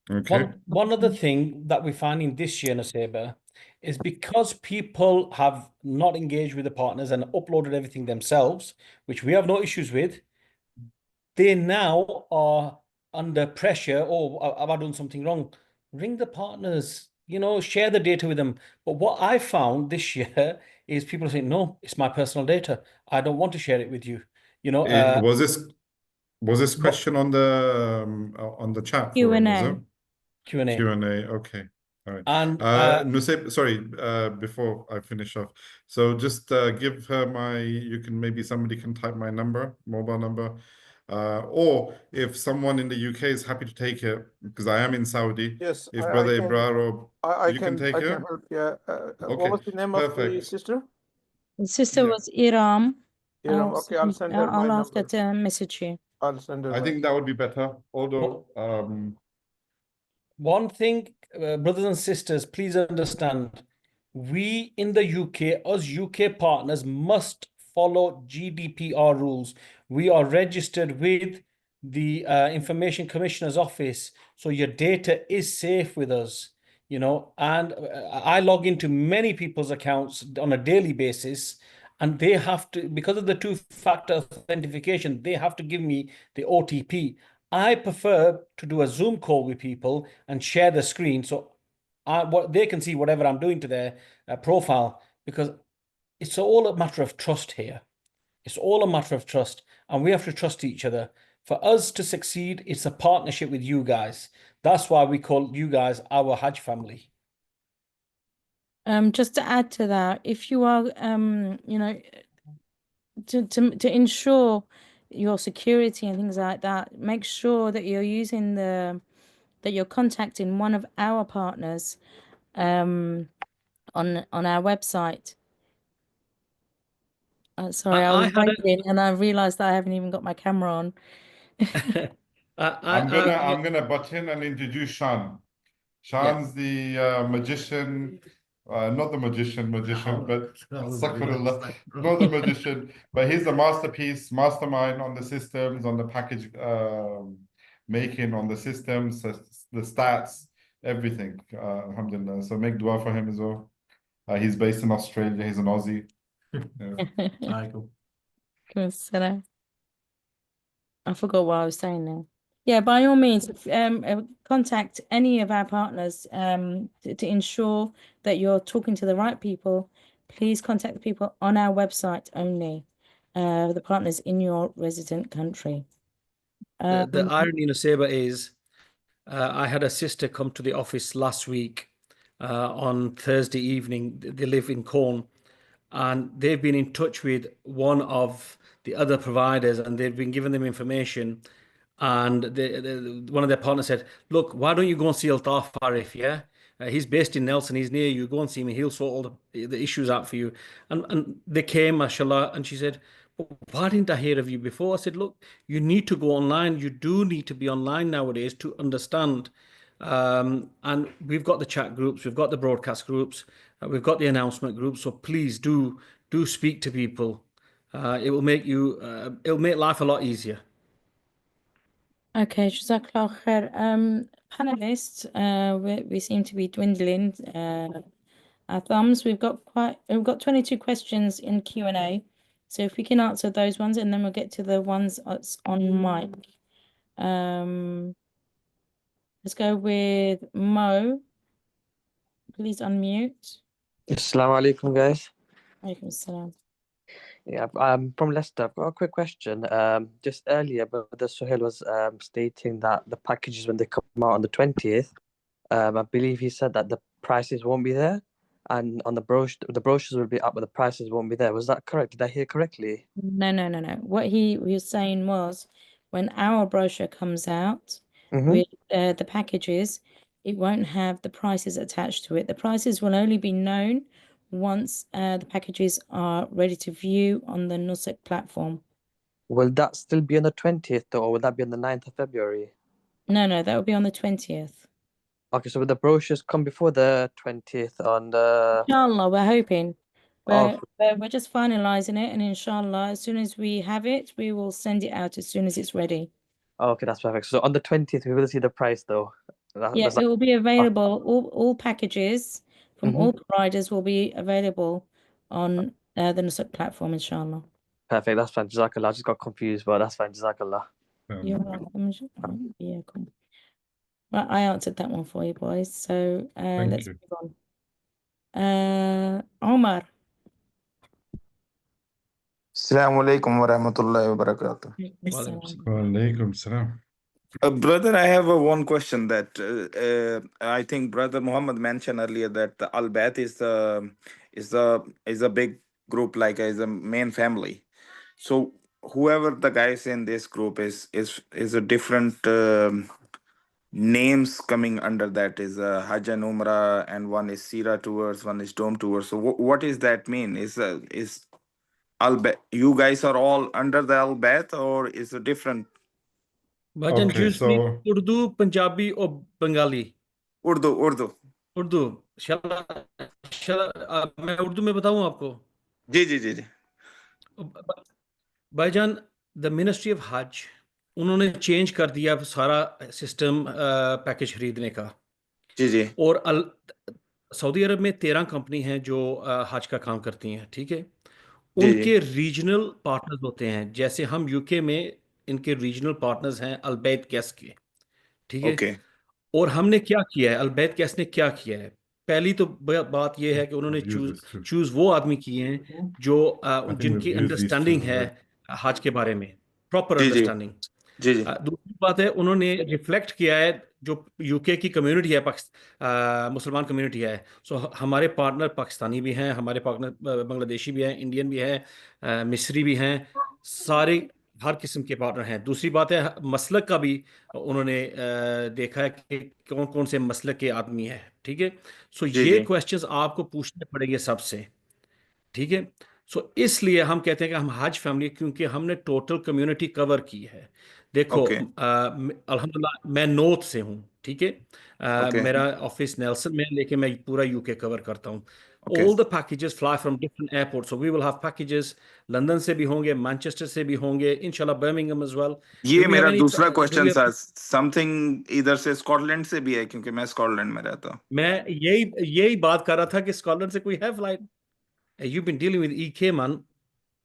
Okay. One other thing that we're finding this year, Nusaiba, is because people have not engaged with the partners and uploaded everything themselves, which we have no issues with, they now are under pressure. Oh, have I done something wrong? Ring the partners, you know, share the data with them. But what I found this year is people saying, no, it's my personal data. I don't want to share it with you. You know, Was this question on the chat forum, was it? Q&A. Q&A, okay. All right. And Nusaiba, sorry, before I finish off. So just give her you can, maybe somebody can type my mobile number. Or if someone in the UK is happy to take it, because I am in Saudi. Yes, if Brother Ibrar or you can take it. Help, yeah. What was the name of the sister? The sister was Iram. Iram. Okay, I'll send her my I'll ask her number. to message you. I'll send her. I think that would be better. Although, one thing, brothers and sisters, please understand, we in the UK, us UK partners, must follow GDPR rules. We are registered with the Information Commissioner's Office, so your data is safe with us, you know. And I log into many people's accounts on a daily basis, and they have to, because of the two-factor authentication, they have to give me the OTP. I prefer to do a Zoom call with people and share the screen so what they can see whatever I'm doing to their profile, because it's all a matter of trust here. It's all a matter of trust, and we have to trust each other. For us to succeed, it's a partnership with you guys. That's why we call you guys our Hajj family. Just to add to that, if you are, you know, to ensure your security and things like that, make sure that you're using that you're contacting one of our partners on our website. Sorry, I was waiting and I realized that I haven't even got my camera on. I'm gonna butt in and introduce Shan. Shan's the magician, not the magician, but astaghfirullah, not the magician, but he's the mastermind on the systems, on the package making, on the systems, the stats, everything. Alhamdulillah. So make dua for him as well. He's based in Australia. He's an Aussie. I forgot what I was saying now. Yeah, by all means, contact any of our partners to ensure that you're talking to the right people. Please contact the people on our website only, the partners in your resident country. The irony, Nusaiba, is I had a sister come to the office last week on Thursday evening. They live in Corn, and they've been in touch with one of the other providers, and they've been giving them information. And one of their partners said, "Look, why don't you go and see Altaf Arif? Yeah, he's based in Nelson. He's near you. Go and see him. He'll sort all the issues out for you." And they came, mashallah, and she said, "Why didn't I hear of you before?" I said, "Look, you need to go online. You do need to be online nowadays to understand." And we've got the chat groups, we've got the broadcast groups, we've got the announcement groups. So please do speak to people. It will make life a lot easier. Okay, Jazakallah khair. Panelists, we seem to be dwindling our thumbs. We've got 22 questions in Q&A. So if we can answer those ones, and then we'll get to the ones that's on mic. Let's go with Mo. Please unmute. Assalamu alaikum, guys. Alaikum salam. Yeah, I'm from Leicester. I've got a quick question. Just earlier, Brother Suhail was stating that the packages, when they come out on the 20th, I believe he said that the prices won't be there, and on the brochures will be up, but the prices won't be there. Was that correct? Did I hear correctly? No. What he was saying was, when our brochure comes out with the packages, it won't have the prices attached to it. The prices will only be known once the packages are ready to view on the Nusuk platform. Will that still be on the 20th, though, or will that be on the 9th of February? No, that will be on the 20th. Okay, so will the brochures come before the 20th on the... Inshallah, we're hoping. We're just finalizing it, and inshallah, as soon as we have it, we will send it out as soon as it's ready. Okay, that's perfect. So on the 20th, we will see the price, though. Yeah, it will be available. All packages from all providers will be available on the Nusuk platform, inshallah. Perfect, that's fine. Jazakallah. I just got confused, but that's fine. Jazakallah. You're welcome. Yeah, cool. Right, I answered that one for you, boys. So let's move on. Omar. Assalamu alaikum wa rahmatullahi wa barakatuh. Walaikum salam. Brother, I have one question that I think Brother Muhammad mentioned earlier that the Al-Bayt is a big group, like is a main family. So whoever the guys in this group is a different names coming under that is Hajj and Umrah, and one is Sira tours, one is Dome tours. So what does that mean? Is Al-Bayt, you guys are all under the Al-Bayt, or is it different? Bhajan, do you speak Urdu, Punjabi, or Bengali? Urdu. Shall मैं उर्दू में बताऊं आपको? जी. भाईजान, the Ministry of Hajj, उन्होंने change कर दिया सारा system package खरीदने का। जी। और सऊदी अरब में 13 कंपनी हैं जो हज का काम करती हैं, ठीक है? उनके रीजनल पार्टनर्स होते हैं, जैसे हम यूके में इनके रीजनल पार्टनर्स हैं अलबैत गैस के, ठीक है? और हमने क्या किया है, अलबैत गैस ने क्या किया है? पहली तो बात यह है कि उन्होंने चूज वो आदमी किए हैं जो जिनकी अंडरस्टैंडिंग है हज के बारे में, प्रॉपर अंडरस्टैंडिंग। दूसरी बात है, उन्होंने रिफ्लेक्ट किया है जो यूके की कम्युनिटी है, मुसलमान कम्युनिटी है। सो हमारे पार्टनर पाकिस्तानी भी हैं, हमारे पार्टनर बांग्लादेशी भी हैं, इंडियन भी हैं, मिस्री भी हैं, सारे हर किस्म के पार्टनर हैं। दूसरी बात है, मसलक का भी उन्होंने देखा है कि कौन कौन से मसलक के आदमी हैं, ठीक है? सो ये क्वेश्चंस आपको पूछने पड़ेंगे सबसे, ठीक है? सो इसलिए हम कहते हैं कि हम हज फैमिली, क्योंकि हमने टोटल कम्युनिटी कवर की है। देखो, अल्हम्दुलिल्लाह मैं नॉर्थ से हूँ, ठीक है? मेरा ऑफिस नेल्सन में, लेकिन मैं पूरा यूके कवर करता हूँ। All the packages fly from different airports, so we will have packages London से भी होंगे, मैनचेस्टर से भी होंगे, इंशाल्लाह बर्मिंघम as well। ये मेरा दूसरा क्वेश्चन था, समथिंग इधर से स्कॉटलैंड से भी है, क्योंकि मैं स्कॉटलैंड में रहता हूँ। मैं यही बात कर रहा था कि स्कॉटलैंड से कोई है flight? You've been dealing with EK, man.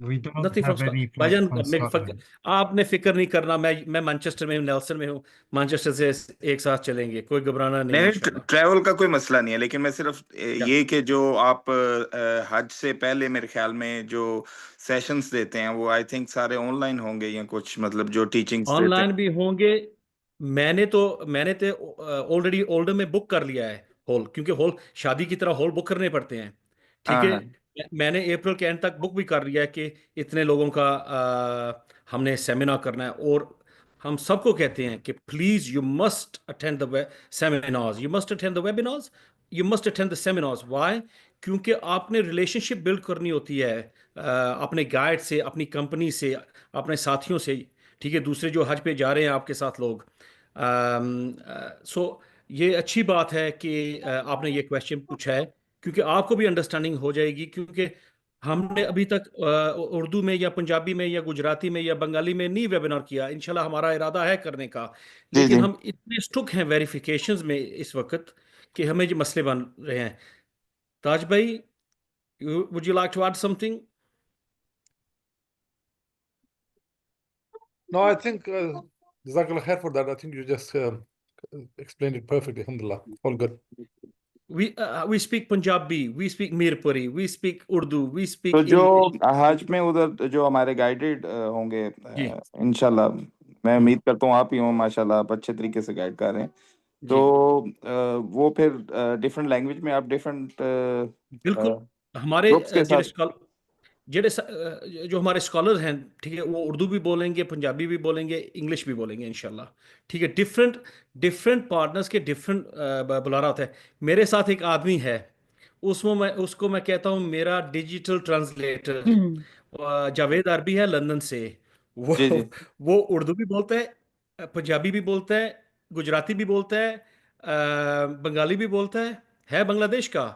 We don't Nothing from have any Scotland. flights भाईजान from Scotland. आपने फिक्र नहीं करना, मैं मैनचेस्टर में हूँ, नेल्सन में हूँ, मैनचेस्टर से एक साथ चलेंगे, कोई घबराना नहीं नहीं, इंशाल्लाह। ट्रैवल का कोई मसला नहीं है, लेकिन मैं सिर्फ क्या? ये कि जो आप हज से पहले मेरे ख्याल में जो सेशंस देते हैं वो आई थिंक सारे ऑनलाइन होंगे या कुछ, मतलब जो टीचिंग्स देते ऑनलाइन हैं। भी होंगे। मैंने तो ऑलरेडी ओल्डर में बुक कर लिया है हॉल, क्योंकि हॉल शादी की तरह हॉल बुक करने पड़ते हैं, ठीक हाँ है। हाँ मैंने अप्रैल के एंड तक बुक भी कर लिया है कि इतने लोगों का हमने सेमिनार करना है, और हम सबको कहते हैं कि please you must attend the seminars, you must attend the webinars, you must attend the seminars. Why? क्योंकि आपने रिलेशनशिप बिल्ड करनी होती है अपने गाइड से, अपनी कंपनी से, अपने साथियों से, ठीक है, दूसरे जो हज पे जा रहे हैं आपके साथ लोग। सो ये अच्छी बात है कि आपने ये क्वेश्चन पूछा है, क्योंकि आपको भी अंडरस्टैंडिंग हो जाएगी, क्योंकि हमने अभी तक उर्दू में या पंजाबी में या गुजराती में या बंगाली में नहीं वेबिनार किया। इंशाल्लाह हमारा इरादा है करने का, जी लेकिन जी। हम इतने स्टुक हैं वेरिफिकेशंस में इस वक्त कि हमें ये मसले बन रहे हैं। ताज भाई, would you like to add something? No, I think Jazakallah khair for that. I think you just explained it perfectly. Alhamdulillah. All good. We speak Punjabi, we speak Mirpuri, we speak Urdu, we speak तो जो English. हज में उधर जो हमारे guided होंगे जी इंशाल्लाह, मैं उम्मीद करता हूँ आप ही हो, माशाल्लाह आप अच्छे तरीके से गाइड कर रहे हैं। तो वो फिर डिफरेंट लैंग्वेज में आप डिफरेंट बिल्कुल। हमारे ग्रुप्स के साथ। जो हमारे स्कॉलर हैं, ठीक है, वो उर्दू भी बोलेंगे, पंजाबी भी बोलेंगे, इंग्लिश भी बोलेंगे इंशाल्लाह, ठीक है। डिफरेंट डिफरेंट पार्टनर्स के डिफरेंट बुलारा होता है। मेरे साथ एक आदमी है, उसको मैं कहता हूँ मेरा डिजिटल ट्रांसलेटर, जावेद अरबी है लंदन से। वो जी जी वो उर्दू भी बोलता है, पंजाबी भी बोलता है, गुजराती भी बोलता है, बंगाली भी बोलता है बांग्लादेश का।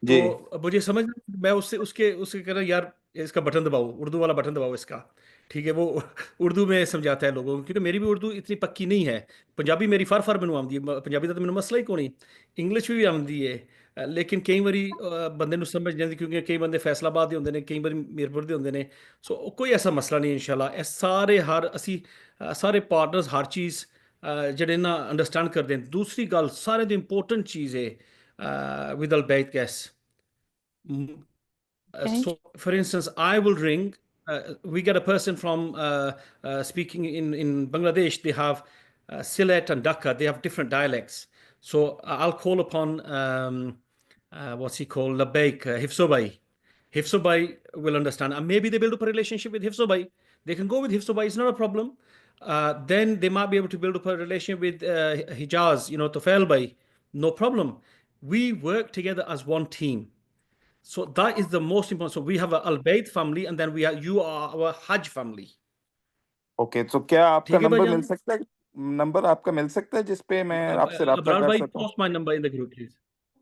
जी तो मुझे समझ, मैं उससे उसके उसके कह रहा यार इसका बटन दबाओ, उर्दू वाला बटन दबाओ इसका, ठीक है। वो उर्दू में समझाता है लोगों को, क्योंकि मेरी भी उर्दू इतनी पक्की नहीं है। पंजाबी मेरी फार फार मैनू आती है, पंजाबी तो मैंने मसला ही कोई नहीं, इंग्लिश भी आती है, लेकिन कई बारी बंदे ਨੂੰ समझ नहीं आती, क्योंकि कई बंदे फैसलाबाद ਦੇ ਹੁੰਦੇ ਨੇ, ਕਈ ਵਾਰੀ ਮੀਰਪੁਰ ਦੇ ਹੁੰਦੇ ਨੇ। ਸੋ ਕੋਈ ਐਸਾ ਮਸਲਾ ਨਹੀਂ इंशाल्लाह। ਇਹ ਸਾਰੇ ਅਸੀਂ ਸਾਰੇ ਪਾਰਟਨਰਸ ਹਰ ਚੀਜ਼ ਜਿਹੜੇ ਨਾ ਅੰਡਰਸਟੈਂਡ ਕਰਦੇ ਨੇ। ਦੂਸਰੀ ਗੱਲ ਸਾਰੇ ਤੋਂ ਇੰਪੋਰਟੈਂਟ ਚੀਜ਼ ਹੈ ਵਿਦ ਅਲਬੈਤ gas. Okay. So, for instance, I will ring. We get a person from speaking in Bangladesh. They have Sylhet and Dhaka. They have different dialects. So I'll call upon what's he called, Labeik, Hifsobai. Hifsobai will understand, and maybe they build up a relationship with Hifsobai. They can go with Hifsobai. It's not a problem. Then they might be able to build up a relationship with Hijaz, Tofel Bai. No problem. We work together as one team. So that is the most important. So we have a Al-Bayt family, and then you are our Hajj family. Okay. तो क्या आपका ठीक है number मिल भाईजान? सकता है, number आपका मिल सकता है जिसपे मैं आपसे राब्ता Abrar कर bhai, सकता हूँ? post my number in the group, please.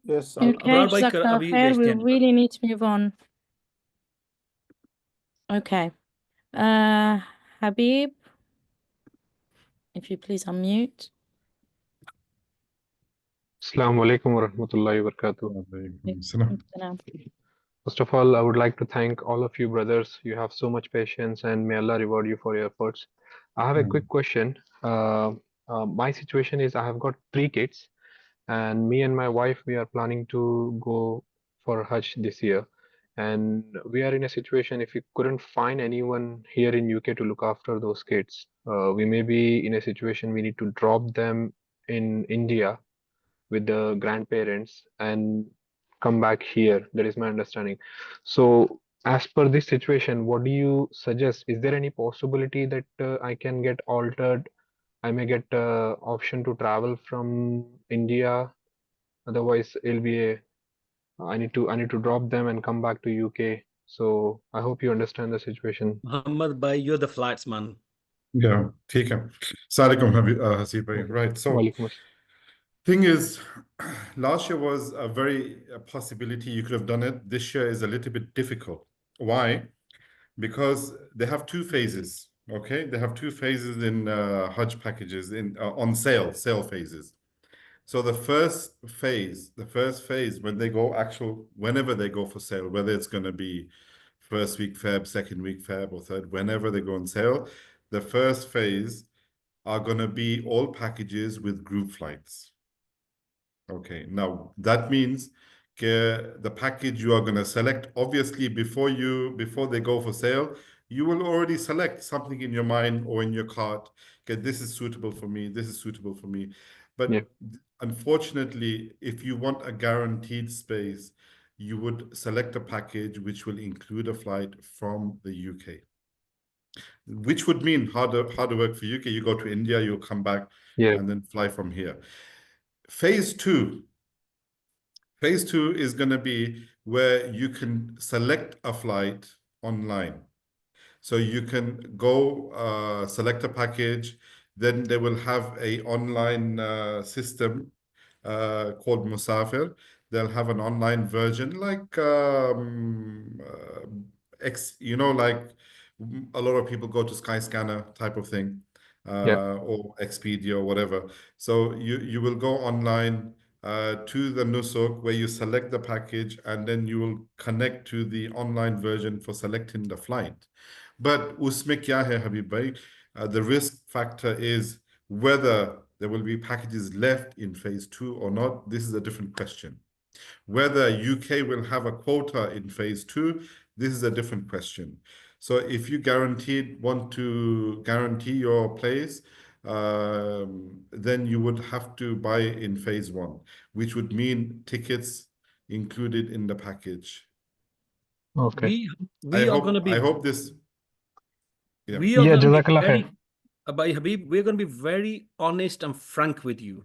Yes. Okay, Abrar bhai Jazakallah abhi khair. We bhejte hain number. really need to move on. Okay. Habib, if you please unmute. Assalamu alaikum wa rahmatullahi wa barakatuh. Salam. First of all, I would like to thank all of you brothers. You have so much patience, and may Allah reward you for your efforts. I have a quick question. My situation is I have got 3 kids, and me and my wife, we are planning to go for Hajj this year. And we are in a situation, if we couldn't find anyone here in UK to look after those kids, we may be in a situation we need to drop them in India with the grandparents and come back here. That is my understanding. So, as per this situation, what do you suggest? Is there any possibility that I can get altered? I may get option to travel from India. Otherwise, it'll be a I need to drop them and come back to UK. So I hope you understand the situation. Muhammad bhai, you're the flights man. Yeah. ठीक है. Assalamualaikum, Hasib bhai. Right. So, Walaikum assalam. thing is, last year was a possibility you could have done it. This year is a little bit difficult. Why? Because they have 2 phases. Okay, they have 2 phases in Hajj packages on sale phases. So the first phase, when they go whenever they go for sale, whether it's going to be first week Feb, second week Feb, or third, whenever they go on sale. The first phase are going to be all packages with group flights. Okay, now that means the package you are going to select, obviously before they go for sale, you will already select something in your mind or in your cart. Okay, this is suitable for me, this is suitable for me. But unfortunately, if you want a guaranteed space, you would select a package which will include a flight from the UK. Which would mean harder work for UK. You go to India, you'll come back and then fly from here. Phase two is going to be where you can select a flight online. So you can go select a package, then they will have a online system called Musafir. They'll have an online version like like a lot of people go to Skyscanner type of thing, or Expedia or whatever. So you will go online to the Nusuk where you select the package, and then you will connect to the online version for selecting the flight. But usme kya hai, Habib bhai? The risk factor is whether there will be packages left in phase 2 or not. This is a different question. Whether UK will have a quota in phase 2, this is a different question. So if you want to guarantee your place, then you would have to buy in phase 1, which would mean tickets included in the package. Okay. I hope this. Yeah. We are going to be very, Abay Habib, we're going to be very honest and frank with you.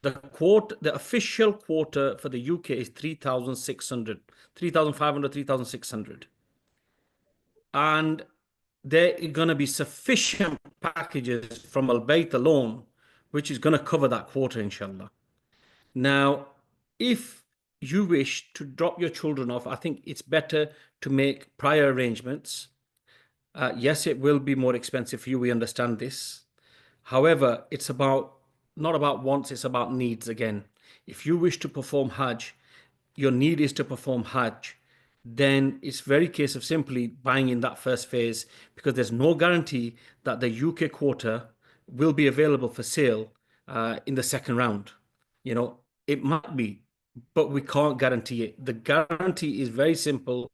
The official quota for the UK is 3,600, 3,500, 3,600. And there are going to be sufficient packages from Al-Bayt alone, which is going to cover that quota, inshallah. Now, if you wish to drop your children off, I think it's better to make prior arrangements. Yes, it will be more expensive for you. We understand this. However, it's not about wants, it's about needs again. If you wish to perform Hajj, your need is to perform Hajj, then it's very case of simply buying in that first phase, because there's no guarantee that the UK quota will be available for sale in the second round. You know, it might be, but we can't guarantee it. The guarantee is very simple,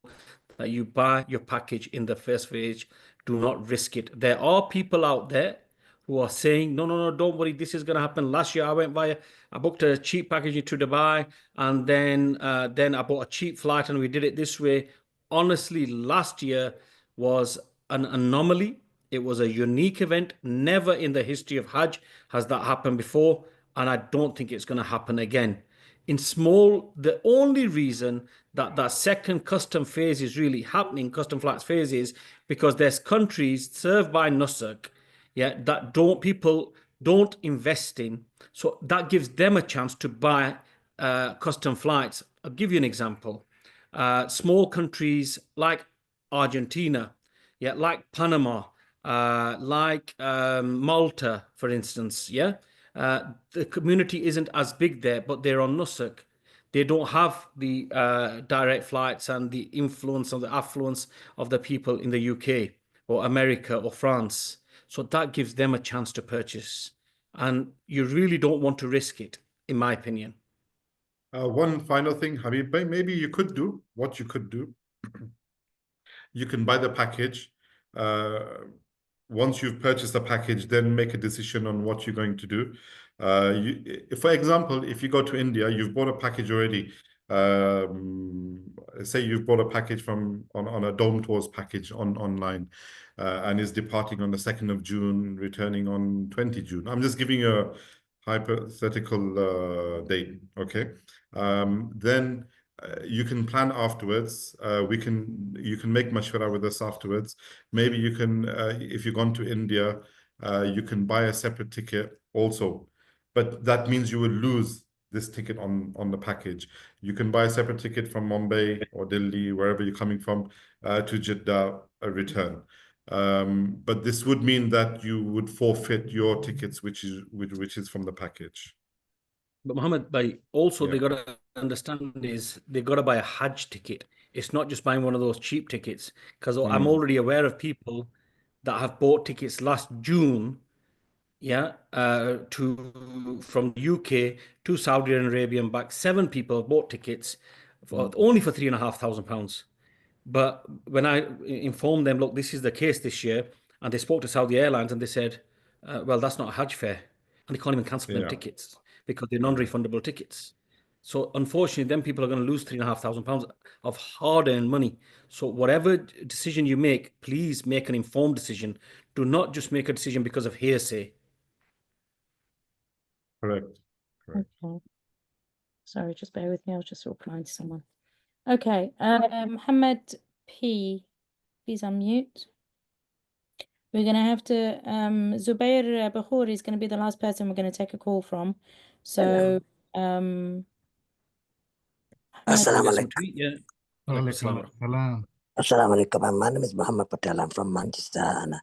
that you buy your package in the first phase. Do not risk it. There are people out there who are saying, no, don't worry, this is going to happen. Last year, I booked a cheap package to Dubai, and then I bought a cheap flight, and we did it this way. Honestly, last year was an anomaly. It was a unique event. Never in the history of Hajj has that happened before, and I don't think it's going to happen again. The only reason that second custom phase is really happening, custom flights phase, is because there's countries served by Nusuk, that people don't invest in. So that gives them a chance to buy custom flights. I'll give you an example. Small countries like Argentina, like Panama, like Malta, for instance, the community isn't as big there, but they're on Nusuk. They don't have the direct flights and the influence and the affluence of the people in the UK or America or France. So that gives them a chance to purchase. And you really don't want to risk it, in my opinion. One final thing, Habib Bhai, maybe you could do. You can buy the package. Once you've purchased the package, then make a decision on what you're going to do. For example, if you go to India, you've bought a package already. Say you've bought a package on a Dome Tours package online, and is departing on the 2nd of June, returning on 20 June. I'm just giving you a hypothetical date, okay? Then you can plan afterwards. You can make mashwara with us afterwards. Maybe you can, if you've gone to India, you can buy a separate ticket also. But that means you will lose this ticket on the package. You can buy a separate ticket from Mumbai or Delhi, wherever you're coming from, to Jeddah, a return. But this would mean that you would forfeit your tickets, which is from the package. But Mohammed, they got to understand is they got to buy a Hajj ticket. It's not just buying one of those cheap tickets, because I'm already aware of people that have bought tickets last June, yeah, from the UK to Saudi Arabia and back. 7 people bought tickets only for £3,500. But when I informed them, look, this is the case this year, and they spoke to Saudi Airlines and they said, well, that's not a Hajj fare. And they can't even cancel them tickets because they're non-refundable tickets. So unfortunately, then people are going to lose £3,500 of hard-earned money. So whatever decision you make, please make an informed decision. Do not just make a decision because of hearsay. Correct. Okay. Sorry, just bear with me. I was just replying to someone. Okay. Mohammed P, please unmute. We're going to have to, Zubair Bahouri is going to be the last person we're going to take a call from. So, Assalamu Walaikum assalam. Assalamu alaikum. My name is Muhammad Patel. I'm from Manchester, and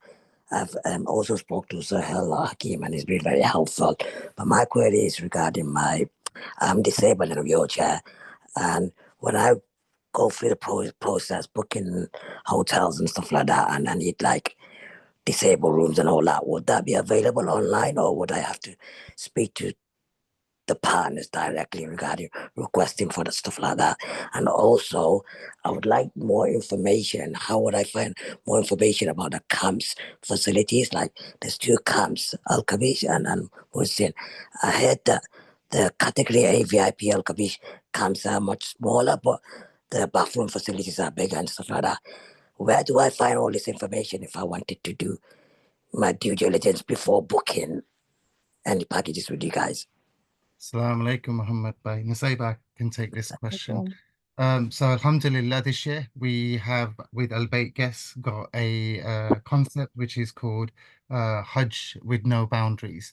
I've also spoke to Sahel Hakim, and he's been very helpful. But my query is regarding I'm disabled in a wheelchair, and when I go through the process, booking hotels and stuff like that, and I need like disabled rooms and all that, would that be available online, or would I have to speak to the partners directly regarding requesting for the stuff like that? And also, I would like more information. How would I find more information about the camps facilities? Like there's 2 camps, Al Kabish and Musin. I heard that the category A VIP Al Kabish camps are much smaller, but the bathroom facilities are bigger and stuff like that. Where do I find all this information if I wanted to do my due diligence before booking any packages with you guys? Assalamu alaikum, Muhammad Bhai. Nusayba can take this question. So alhamdulillah, this year we have with Albait Guests got a concept which is called Hajj with no boundaries.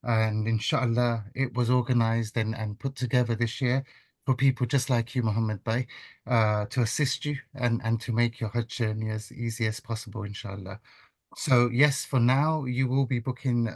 And inshallah, it was organized and put together this year for people just like you, Muhammad Bhai, to assist you and to make your Hajj journey as easy as possible, inshallah. So yes, for now, you will be booking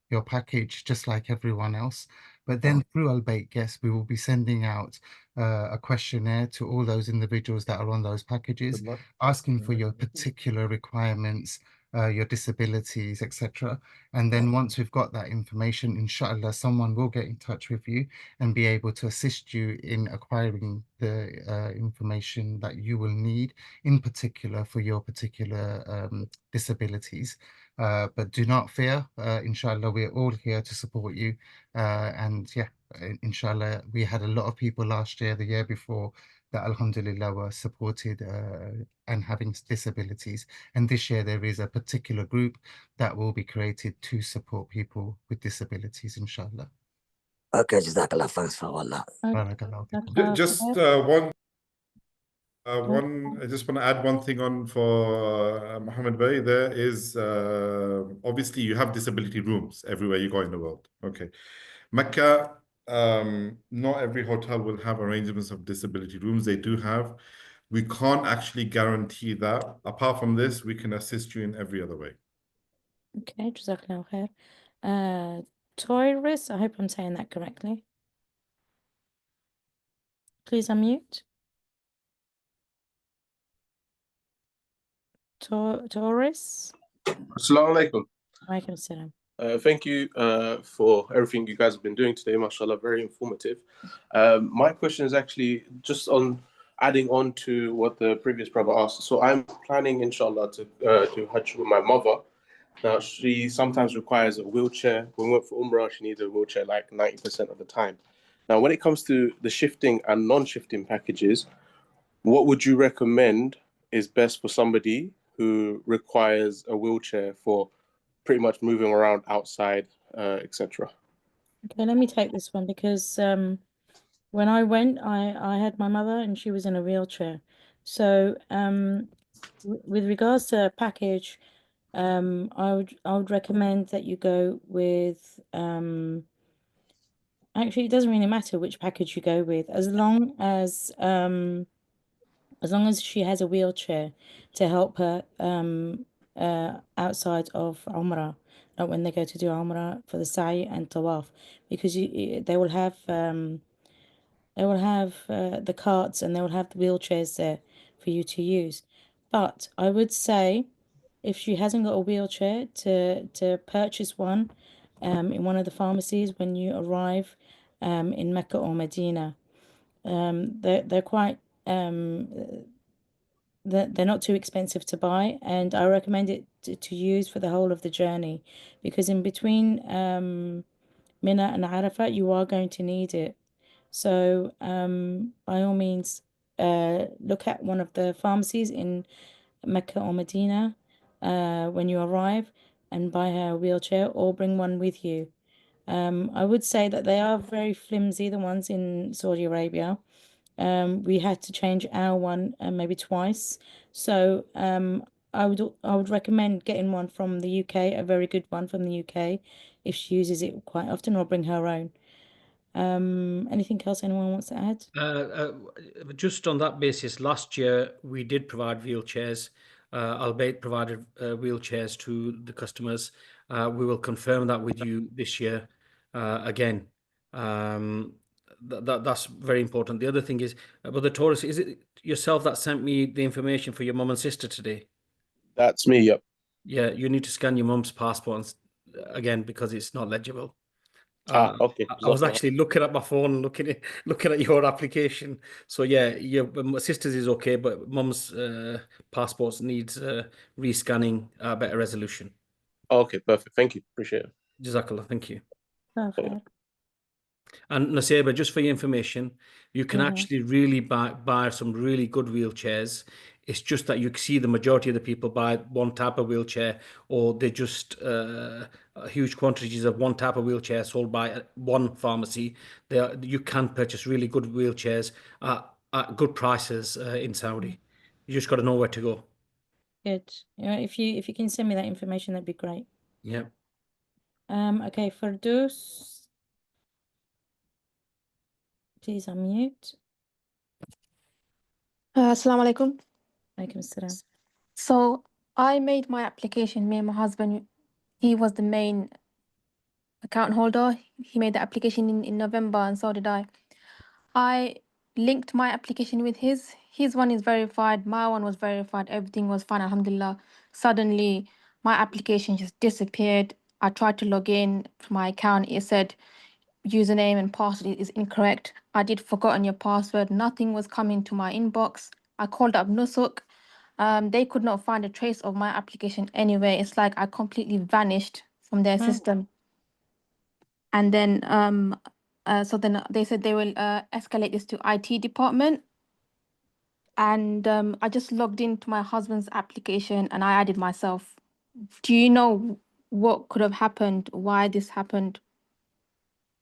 your package just like everyone else. But then through Albait Guest, we will be sending out a questionnaire to all those individuals that are on those packages, asking for your particular requirements, your disabilities, etc. And then once we've got that information, inshallah, someone will get in touch with you and be able to assist you in acquiring the information that you will need, in particular for your particular disabilities. But do not fear, inshallah, we're all here to support you. And yeah, inshallah, we had a lot of people last year, the year before, that alhamdulillah were supported and having disabilities. And this year there is a particular group that will be created to support people with disabilities, inshallah. Okay, Jazakallah, thanks for all that. Just I just want to add one thing on for Muhammad Bhai. There is obviously you have disability rooms everywhere you go in the world. Okay, Mecca, not every hotel will have arrangements of disability rooms. They do have. We can't actually guarantee that. Apart from this, we can assist you in every other way. Okay, Jazakallah khair. Taurus, I hope I'm saying that correctly. Please unmute. Taurus. Assalamu alaikum. Alaikum salam. Thank you for everything you guys have been doing today, mashallah, very informative. My question is actually just on adding on to what the previous brother asked. So I'm planning, inshallah, to Hajj with my mother. Now, she sometimes requires a wheelchair. When we went for Umrah, she needed a wheelchair like 90% of the time. Now, when it comes to the shifting and non-shifting packages, what would you recommend is best for somebody who requires a wheelchair for pretty much moving around outside, etc.? Okay, let me take this one because when I went, I had my mother and she was in a wheelchair. So with regards to a package, I would recommend that you go with actually it doesn't really matter which package you go with, as long as she has a wheelchair to help her outside of Umrah, when they go to do Umrah for the Sa'i and Tawaf, because they will have They will have the carts and they will have the wheelchairs there for you to use. But I would say if she hasn't got a wheelchair, to purchase one in one of the pharmacies when you arrive in Mecca or Medina. They're quite they're not too expensive to buy, and I recommend it to use for the whole of the journey, because in between Mina and Arafat you are going to need it. So by all means, look at one of the pharmacies in Mecca or Medina when you arrive and buy her a wheelchair or bring one with you. I would say that they are very flimsy, the ones in Saudi Arabia. We had to change our one maybe twice. So I would recommend getting one from the UK, a very good one from the UK, if she uses it quite often, or bring her own. Anything else anyone wants to add? Just on that basis, last year we did provide wheelchairs. Albeit provided wheelchairs to the customers. We will confirm that with you this year again. That's very important. The other thing is, Brother Taurus, is it yourself that sent me the information for your mum and sister today? That's me, yep. Yeah, you need to scan your mum's passport again because it's not legible. Okay. I was actually looking at my phone, looking at your application. So yeah, your sister's is okay, but mum's passports needs rescanning, better resolution. Okay, perfect. Thank you. Appreciate it. Jazakallah, thank you. Okay. And Naseba, just for your information, you can Yeah. actually really buy some really good wheelchairs. It's just that you see the majority of the people buy one type of wheelchair, or they just huge quantities of one type of wheelchair sold by one pharmacy. You can purchase really good wheelchairs at good prices in Saudi. You just got to know where to go. Good. If you can send me that information, that'd be great. Yeah. Okay, Firdaus, please unmute. Assalamu alaikum. Alaikum assalam. So I made my application, me and my husband, he was the main account holder. He made the application in November, and so did I. I linked my application with his. His one is verified, my one was verified, everything was fine, alhamdulillah. Suddenly, my application just disappeared. I tried to log in to my account, it said username and password is incorrect. I did forgotten your password, nothing was coming to my inbox. I called up Nusuk. They could not find a trace of my application anywhere. It's like I completely vanished from their system. And then so then they said they will escalate this to IT department. And I just logged into my husband's application and I added myself. Do you know what could have happened? Why this happened?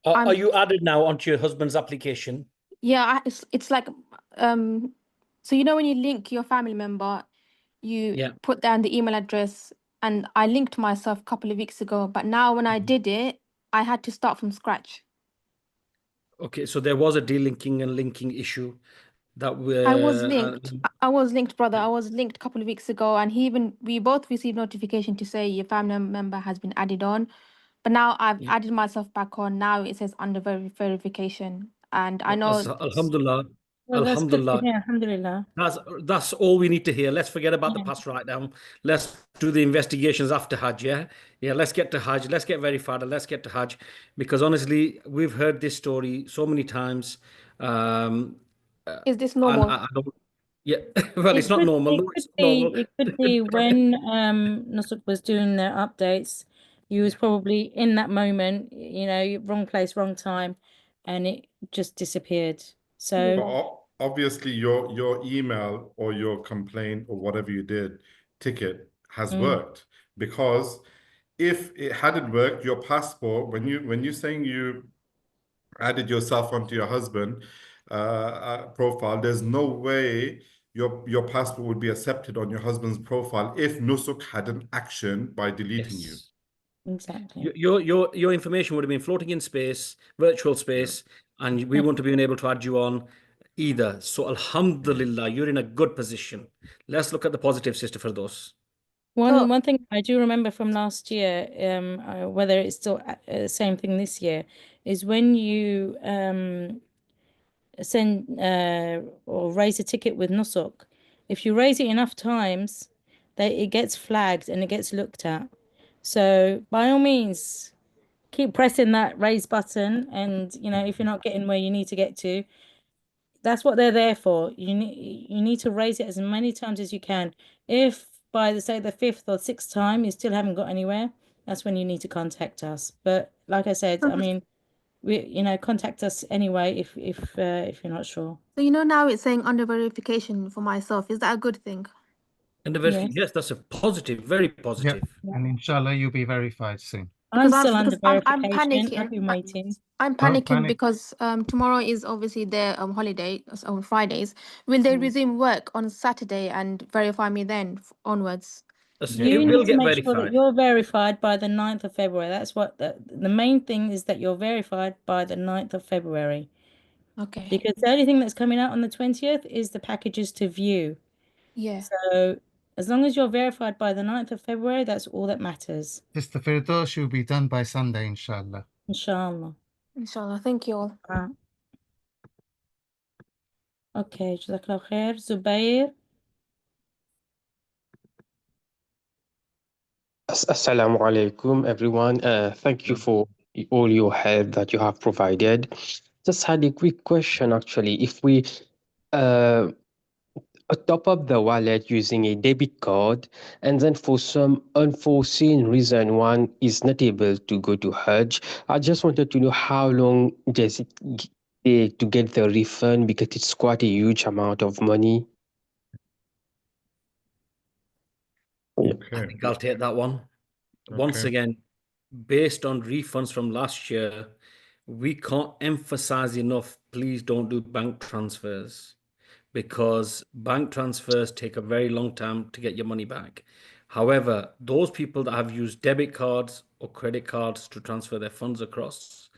Are you added now onto your husband's application? Yeah, it's like so you know when you link your family member, you put down the email address, and I linked myself a couple of weeks ago, but now when I did it, I had to start from scratch. Okay, so there was a delinking and linking issue that I was linked, brother. I was linked a couple of weeks ago, and we both received notification to say your family member has been added on. But now I've added myself back on. Now it says under verification, and I know. Alhamdulillah. Well, that's good to Alhamdulillah. hear, alhamdulillah. That's all we need to hear. Let's forget about the past right now. Let's do the investigations after Hajj. Yeah. Let's get to Hajj. Let's get verified and let's get to Hajj, because honestly, we've heard this story so many times. Is this normal? I don't. Yeah. Well, it's not normal. No, it's not normal. It could be when Nusuk was doing their updates, you was probably in that moment, wrong place, wrong time, and it just disappeared. So But obviously your email or your complaint or whatever you did, ticket has worked, because if it hadn't worked, your passport, when you're saying you added yourself onto your husband profile, there's no way your passport would be accepted on your husband's profile if Nusuk had an action by deleting you. Exactly. Your information would have been floating in space, virtual space, and we wouldn't have been able to add you on either. So alhamdulillah, you're in a good position. Let's look at the positive, Sister Firdaus. One thing I do remember from last year, whether it's still the same thing this year, is when you send or raise a ticket with nusuk. If you raise it enough times, it gets flagged and it gets looked at. So by all means, keep pressing that raise button, and if you're not getting where you need to get to, that's what they're there for. You need to raise it as many times as you can. If by the 5th or 6th time you still haven't got anywhere, that's when you need to contact us. But like I said, I mean, contact us anyway if you're not sure. So now it's saying under verification for myself. Is that a good thing? And yes, that's a positive, very positive. Yeah. And inshallah, you'll be verified soon. I'm still under I'm verification. panicking. I've been waiting. I'm panicking because tomorrow is obviously their holiday on Fridays. Will they resume work on Saturday and verify me then onwards? You need to make sure that you're verified by the 9th of February. That's what the main thing is, that you're verified by the 9th of February. Okay. Because the only thing that's coming out on the 20th is the packages to view. Yeah. So as long as you're verified by the 9th of February, that's all that matters. It's the Firdaus will be done by Sunday, inshallah. Inshallah. Inshallah. Thank you all. Okay, Jazakallah khair. Zubair. Assalamu alaikum, everyone. Thank you for all your help that you have provided. Just had a quick question, actually. If we top up the wallet using a debit card, and then for some unforeseen reason one is not able to go to Hajj, I just wanted to know how long does it take to get the refund, because it's quite a huge amount of money. I think I'll take that one. Once again, based on refunds from last year, we can't emphasize enough, please don't do bank transfers, because bank transfers take a very long time to get your money back. However, those people that have used debit cards or credit cards to transfer their funds across,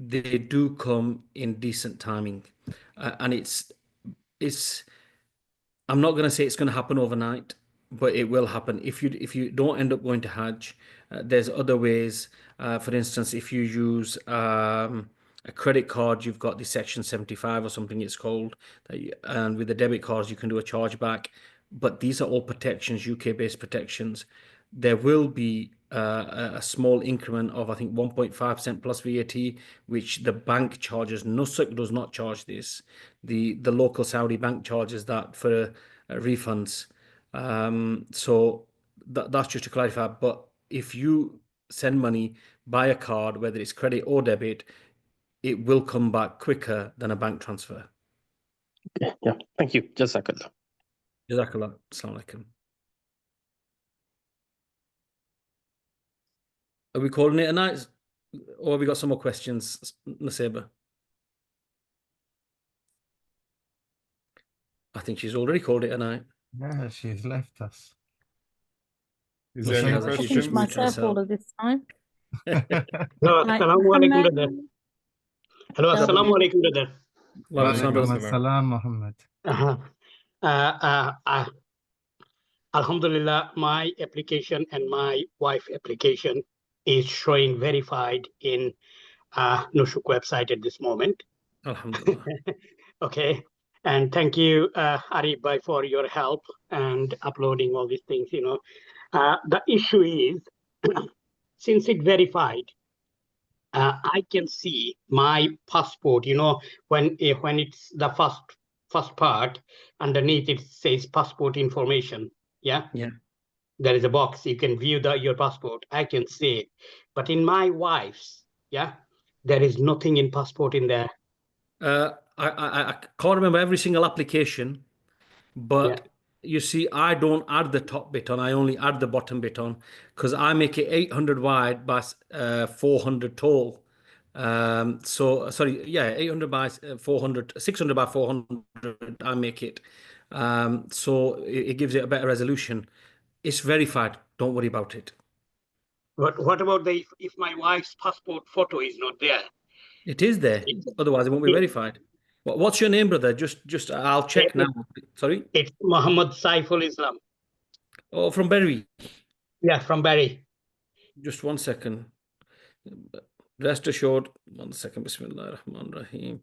they do come in decent timing. And it's I'm not going to say it's going to happen overnight, but it will happen. If you don't end up going to Hajj, there's other ways. For instance, if you use a credit card, you've got the Section 75 or something it's called, and with the debit cards you can do a chargeback. But these are all protections, UK-based protections. There will be a small increment of, I think, 1.5% plus VAT, which the bank charges. Nusuk does not charge this. The local Saudi bank charges that for refunds. So that's just to clarify. But if you send money by a card, whether it's credit or debit, it will come back quicker than a bank transfer. Yeah, thank you. Jazakallah. Jazakallah. Assalamu alaikum. Are we calling it a night, or have we got some more questions, Naseba? I think she's already called it a night. Yeah, she's left us. Is there any questions? I finished myself all of this time. Hello, assalamu alaikum, brother. Hello, assalamu alaikum, brother. Wa alaikum assalam, Muhammad. Alhamdulillah, my application and my wife application is showing verified in Nusuk website at this moment. Alhamdulillah. Okay, and thank you, Arif Bhai, for your help and uploading all these things. The issue is, since it verified, I can see my passport. When it's the first part, underneath it says passport information. Yeah. There is a box, you can view your passport. I can see it, but in my wife's, there is nothing in passport in there. I can't remember every single application, but you see, I don't add the top bit on. I only add the bottom bit on, because I make it 800 wide by 400 tall. So sorry, 800 by 400, 600 by 400. I make it, so it gives it a better resolution. It's verified. Don't worry about it. But what about if my wife's passport photo is not there? It is there. Otherwise, it won't be verified. What's your name, brother? Just I'll check now. Sorry. It's Muhammad Saiful Islam. Oh, from Berry. Yeah, from Berry. Just 1 second. Rest assured. 1 second. Bismillah ar-Rahman ar-Rahim.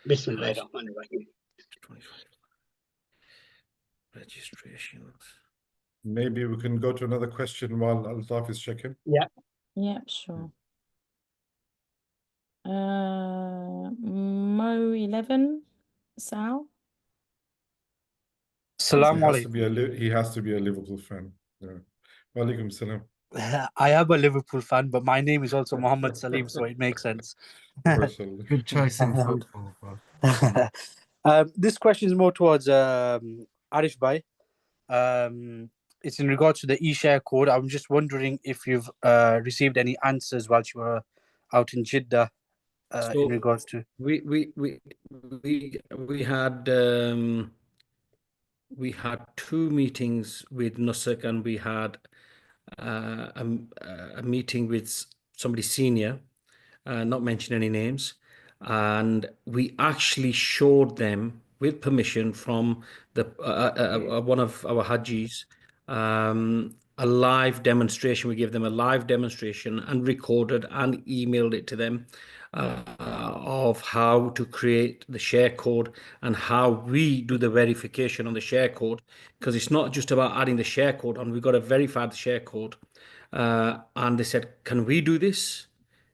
Bismillahirrahmanirrahim. Registrations. Maybe we can go to another question while Altaf is checking. Yeah. Yeah, sure. Mo 11, Sal. He has to be a Liverpool fan. Yeah. Walaikum salam. I am a Liverpool fan, but my name is also Mohammed Salim, so it makes sense. Good choice in football, bro. This question is more towards Arif Bhai. It's in regards to the e-share code. I'm just wondering if you've received any answers while you were out in Jeddah in regards to. We had two meetings with Nusuk, and we had a meeting with somebody senior, not mention any names, and we actually showed them with permission from the one of our Hajjis a live demonstration. We gave them a live demonstration and recorded and emailed it to them of how to create the share code and how we do the verification on the share code, because it's not just about adding the share code on, we've got to verify the share code. And they said, can we do this?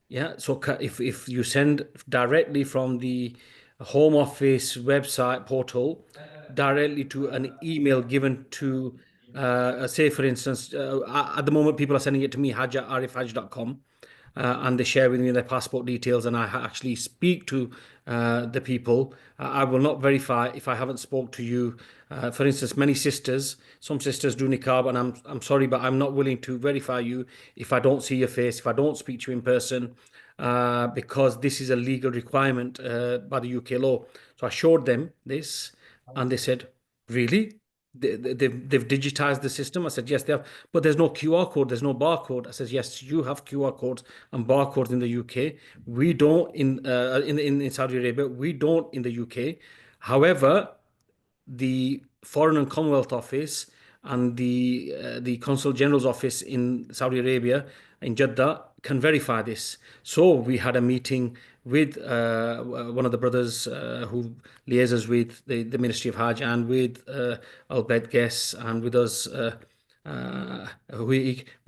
Yeah, so if you send directly from the Home Office website portal directly to an email given to, say for instance, at the moment people are sending it to me, hajj@arifhajj.com, and they share with me their passport details, and I actually speak to the people. I will not verify if I haven't spoke to you. For instance, many sisters, some sisters do niqab, and I'm sorry, but I'm not willing to verify you if I don't see your face, if I don't speak to you in person, because this is a legal requirement by the UK law. So I showed them this, and they said, really? They've digitized the system? I said, yes, they have, but there's no QR code, there's no barcode. I said, yes, you have QR codes and barcodes in the UK. We don't in Saudi Arabia. We don't in the UK. However, the Foreign and Commonwealth Office and the Consul General's office in Saudi Arabia, in Jeddah, can verify this. So we had a meeting with one of the brothers who liaises with the Ministry of Hajj and with Albert Guess and with us. What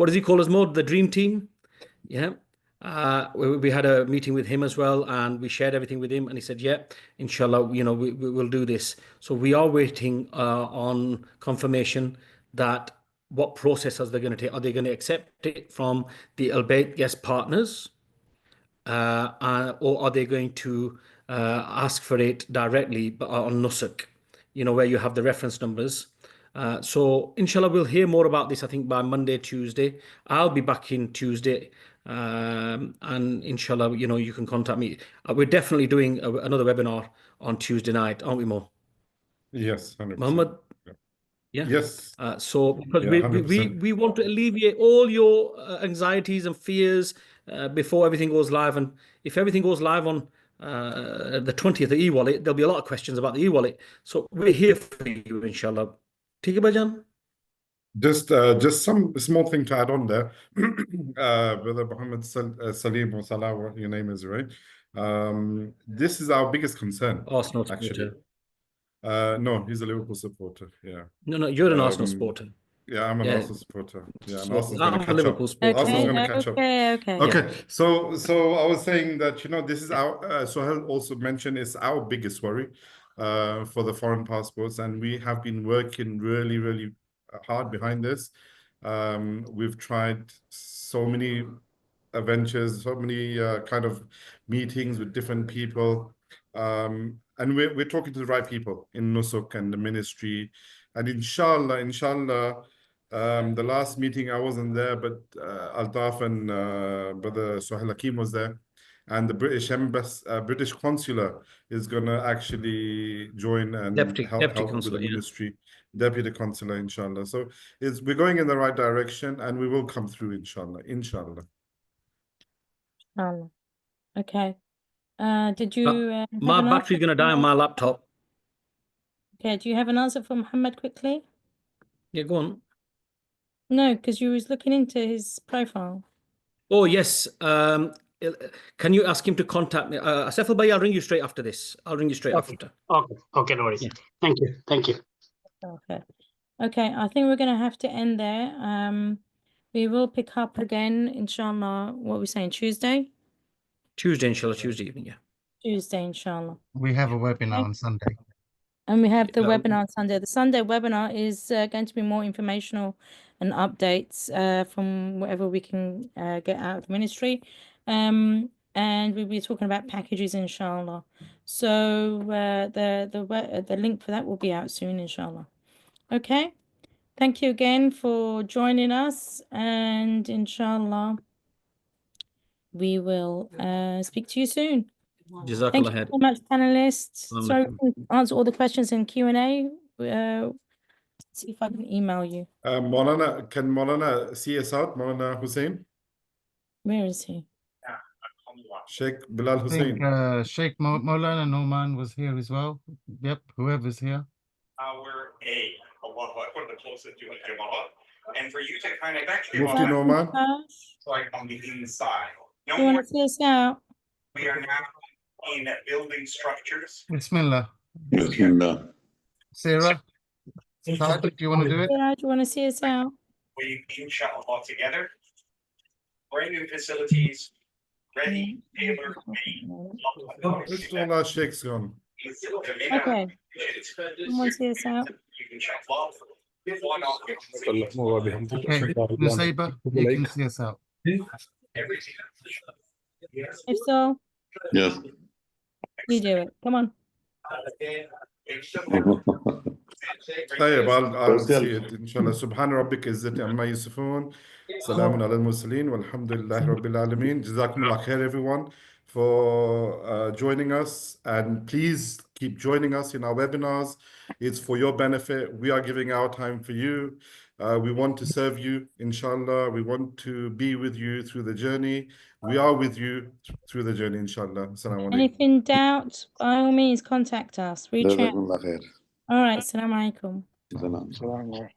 does he call us more? The Dream Team? Yeah. We had a meeting with him as well, and we shared everything with him, and he said, yeah, inshallah, we will do this. So we are waiting on confirmation that what processes they're going to take. Are they going to accept it from the Albeit Guest partners, or are they going to ask for it directly on Nusuk, where you have the reference numbers? So inshallah, we'll hear more about this, I think, by Monday, Tuesday. I'll be back in Tuesday. And inshallah, you can contact me. We're definitely doing another webinar on Tuesday night, aren't we, Mo? Yes, 100%. Mohammed? Yeah. Yes. So because Yeah, 100%. we want to alleviate all your anxieties and fears before everything goes live. And if everything goes live on the 20th, the e-wallet, there'll be a lot of questions about the e-wallet. So we're here for you, inshallah. Take it, Bajan. Just some small thing to add on there. Brother Muhammad Salim or Salah, what your name is, right? This is our biggest concern. Arsenal actually. supporter. No, he's a Liverpool supporter. Yeah. No, you're an Arsenal supporter. Yeah, I'm an Yeah. Arsenal supporter. Yeah, and So Arsenal's going I'm to a catch Liverpool up. supporter. Arsenal's going to catch up. Okay. Okay, so I was saying that this is our Sohail also mentioned it's our biggest worry for the foreign passports, and we have been working really, really hard behind this. We've tried so many adventures, so many kind of meetings with different people, and we're talking to the right people in Nusuk and the ministry, and inshallah. The last meeting I wasn't there, but Altaf and Brother Sohail Hakim was there, and the British consular is going to actually join and help with consular, the ministry, deputy consular, inshallah. So we're going in the right direction, and we will come through, inshallah. Okay. Did you have my an battery's answer going to die on my laptop. Okay, do you have an answer from Muhammad quickly? Yeah, go on. No, because you was looking into his profile. Oh, yes. can you ask him to contact me? Asaf Bhai, I'll ring you straight after this. I'll ring you straight after. Okay, no worries. Yeah. Thank you. Okay. Okay, I think we're going to have to end there. We will pick up again, inshallah, what we're saying, Tuesday? Tuesday, inshallah, Tuesday evening, yeah. Tuesday, inshallah. We have a webinar Okay. on Sunday. And we have the webinar on Sunday. The Sunday webinar is going to be more informational and updates from whatever we can get out of the ministry. And we'll be talking about packages, inshallah. So the link for that will be out soon, inshallah. Okay. Thank you again for joining us. And inshallah, we will speak to you soon. Thank you Jazakallah so much, panelists. Sorry, we couldn't answer all the questions in Q&A. See if I can email you. Maulana, can Maulana see us out? Maulana Hussein? Where is he? Sheikh Bilal I think Hussein. Sheikh Maulana Noman was here as well. Yep, whoever's here. Our A, Allahu Akbar, the closest to Al-Jamarat. And for you to kind of actually Mufti Noman. like on the inside. No You want more. to see us out? We are now in building structures. Bismillah. Bismillah. Sarah, Sadiq, do you want to do it? Yeah, do you want to see us out? We inshallah together. Brand new facilities, ready, tailored, Which one our Sheikh's gone? Okay. You want to see us out? You can check love. Okay, Nusayba, you can see us out. If so, Yes. you do it. Come on. طيب I'll see it إن شاء الله. سبحان ربك عزة عما يصفون. سلام على المرسلين والحمد لله رب العالمين. جزاكم الله خير everyone for joining us, and please keep joining us in our webinars. It's for your benefit. We are giving our time for you. We want to serve you, inshallah. We want to be with you through the journey. We are with you through the journey, inshallah. Assalamu And if in doubt, by all means, contact us. Reach out. جزاكم الله خير. All right. Assalamu alaikum. سلام.